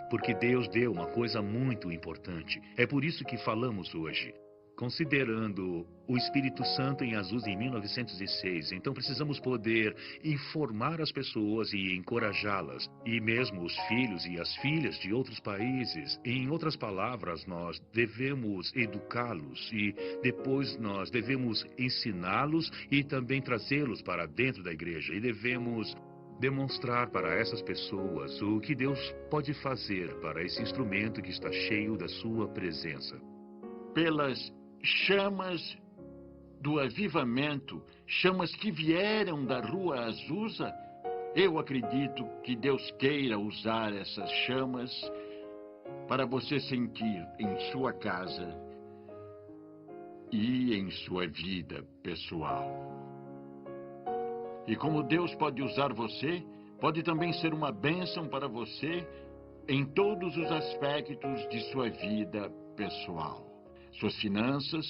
porque Deus deu uma coisa muito importante. É por isso que falamos hoje. Considerando o Espírito Santo em Azusa em 1906, então precisamos poder informar as pessoas e encorajá-las, e mesmo os filhos e as filhas de outros países. Em outras palavras, nós devemos educá-los e depois nós devemos ensiná-los e também trazê-los para dentro da igreja. E devemos demonstrar para essas pessoas o que Deus pode fazer para esse instrumento que está cheio da sua presença. Pelas chamas do avivamento, chamas que vieram da Rua Azusa, eu acredito que Deus queira usar essas chamas para você sentir em sua casa e em sua vida pessoal. E como Deus pode usar você, pode também ser uma bênção para você em todos os aspectos de sua vida pessoal. Suas finanças,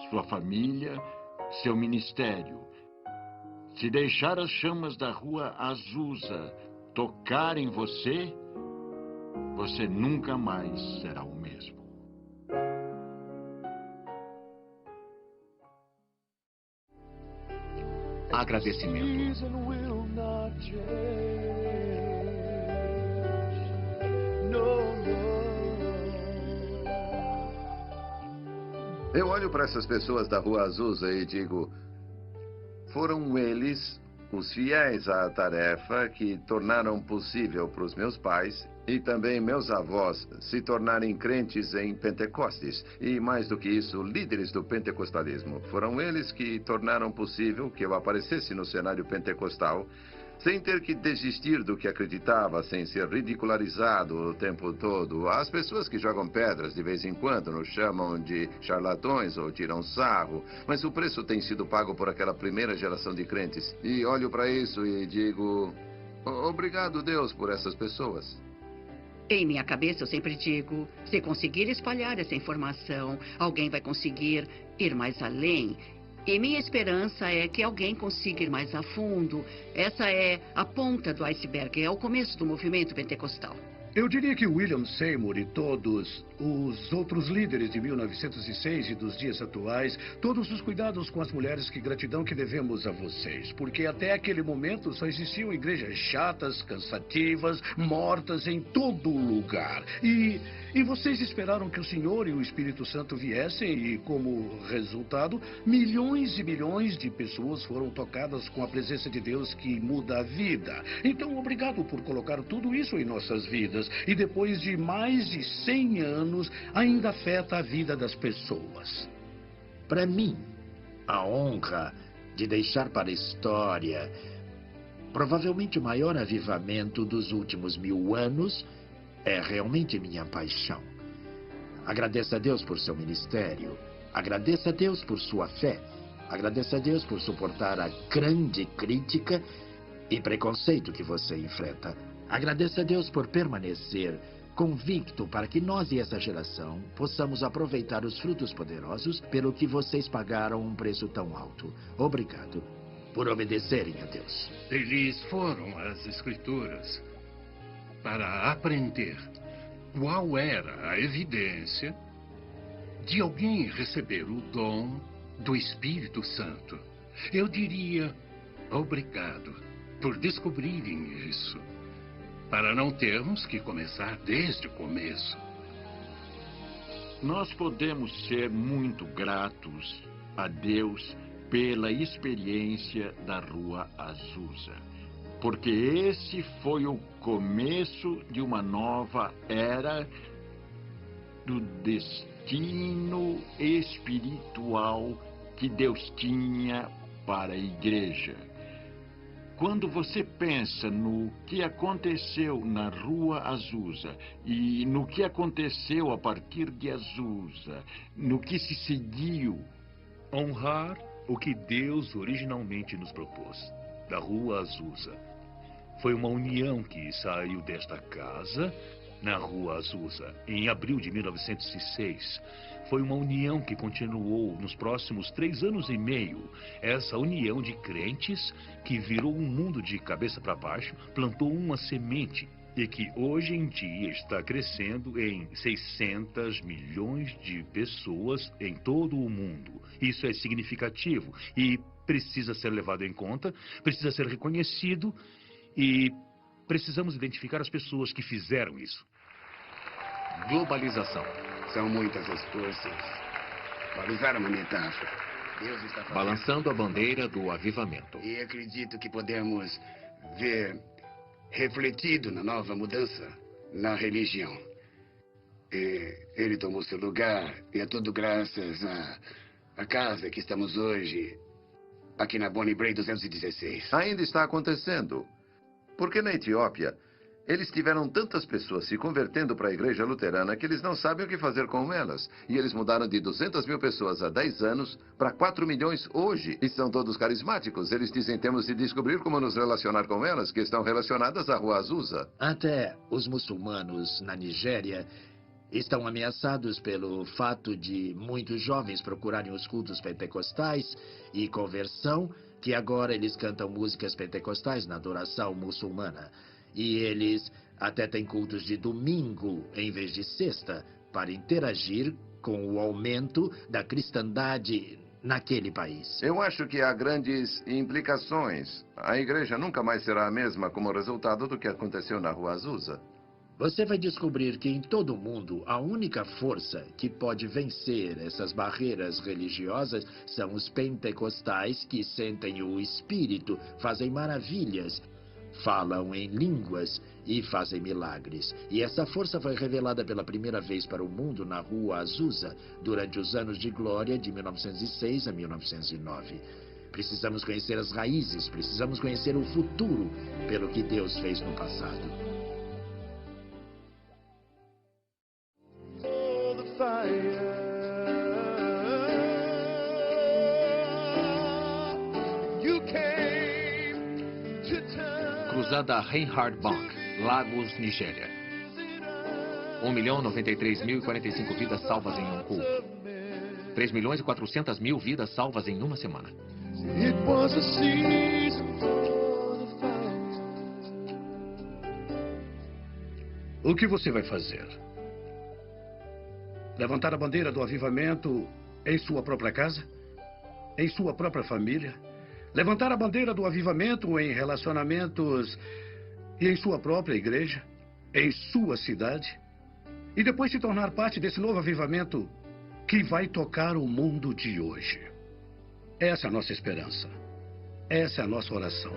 sua família, seu ministério. Se deixar as chamas da Rua Azusa tocar em você, você nunca mais será o mesmo. Agradecimento. Eu olho para essas pessoas da Rua Azusa e digo, foram eles, os fiéis à tarefa, que tornaram possível para os meus pais e também meus avós se tornarem crentes em Pentecostes. E mais do que isso, líderes do pentecostalismo. Foram eles que tornaram possível que eu aparecesse no cenário pentecostal, sem ter que desistir do que acreditava, sem ser ridicularizado o tempo todo. As pessoas que jogam pedras de vez em quando nos chamam de charlatões ou tiram sarro, mas o preço tem sido pago por aquela primeira geração de crentes. E olho para isso e digo, obrigado, Deus, por essas pessoas. Em minha cabeça, eu sempre digo, se conseguir espalhar essa informação, alguém vai conseguir ir mais além. E minha esperança é que alguém consiga ir mais a fundo. Essa é a ponta do iceberg, é o começo do movimento pentecostal. Eu diria que William Seymour e todos os outros líderes de 1906 e dos dias atuais, todos os cuidados com as mulheres, que gratidão que devemos a vocês. Porque até aquele momento só existiam igrejas chatas, cansativas, mortas em todo lugar. E vocês esperaram que o Senhor e o Espírito Santo viessem e, como resultado, milhões e milhões de pessoas foram tocadas com a presença de Deus que muda a vida. Então, obrigado por colocar tudo isso em nossas vidas. E depois de mais de 100 anos, ainda afeta a vida das pessoas. Para mim, a honra de deixar para a história provavelmente o maior avivamento dos últimos 1000 anos é realmente minha paixão. Agradeça a Deus por seu ministério. Agradeça a Deus por sua fé. Agradeça a Deus por suportar a grande crítica e preconceito que você enfrenta. Agradeça a Deus por permanecer convicto para que nós e essa geração possamos aproveitar os frutos poderosos pelo que vocês pagaram um preço tão alto. Obrigado por obedecerem a Deus. Eles foram às Escrituras para aprender qual era a evidência de alguém receber o dom do Espírito Santo. Eu diria obrigado por descobrirem isso, para não termos que começar desde o começo. Nós podemos ser muito gratos a Deus pela experiência da Rua Azusa, porque esse foi o começo de uma nova era do destino espiritual que Deus tinha para a igreja. Quando você pensa no que aconteceu na Rua Azusa e no que aconteceu a partir de Azusa, no que se seguiu, honrar o que Deus originalmente nos propôs, da Rua Azusa. Foi uma união que saiu desta casa, na Rua Azusa, em abril de 1906. Foi uma união que continuou nos próximos 3 anos e meio. Essa união de crentes que virou um mundo de cabeça para baixo, plantou uma semente e que hoje em dia está crescendo em 600 milhões de pessoas em todo o mundo. Isso é significativo e precisa ser levado em conta, precisa ser reconhecido e precisamos identificar as pessoas que fizeram isso. Globalização. São muitas as forças. Para usar uma metáfora, Deus está fazendo... Balançando a bandeira do avivamento. E acredito que podemos ver refletido na nova mudança na religião. Ele tomou seu lugar e é tudo graças à casa que estamos hoje aqui na Bonnie Brae 216. Ainda está acontecendo. Porque na Etiópia, eles tiveram tantas pessoas se convertendo para a igreja luterana que eles não sabem o que fazer com elas. E eles mudaram de 200 mil pessoas há 10 anos para 4 milhões hoje. E são todos carismáticos. Eles dizem temos de descobrir como nos relacionar com elas, que estão relacionadas à Rua Azusa. Até os muçulmanos na Nigéria estão ameaçados pelo fato de muitos jovens procurarem os cultos pentecostais e conversão, que agora eles cantam músicas pentecostais na adoração muçulmana. E eles até têm cultos de domingo em vez de sexta, para interagir com o aumento da cristandade naquele país. Eu acho que há grandes implicações. A igreja nunca mais será a mesma como resultado do que aconteceu na Rua Azusa. Você vai descobrir que em todo o mundo a única força que pode vencer essas barreiras religiosas são os pentecostais, que sentem o Espírito, fazem maravilhas, falam em línguas e fazem milagres. E essa força foi revelada pela primeira vez para o mundo na Rua Azusa durante os anos de glória de 1906 a 1909. Precisamos conhecer as raízes, precisamos conhecer o futuro pelo que Deus fez no passado. Cruzada Reinhard Bonnke, Lagos, Nigéria. 1.093.045 vidas salvas em um culto. 3.400.000 vidas salvas em uma semana. O que você vai fazer? Levantar a bandeira do avivamento em sua própria casa? Em sua própria família? Levantar a bandeira do avivamento em relacionamentos e em sua própria igreja? Em sua cidade? E depois se tornar parte desse novo avivamento que vai tocar o mundo de hoje. Essa é a nossa esperança. Essa é a nossa oração.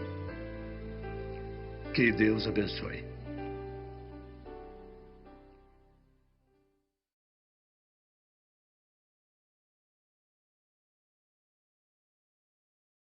Que Deus abençoe.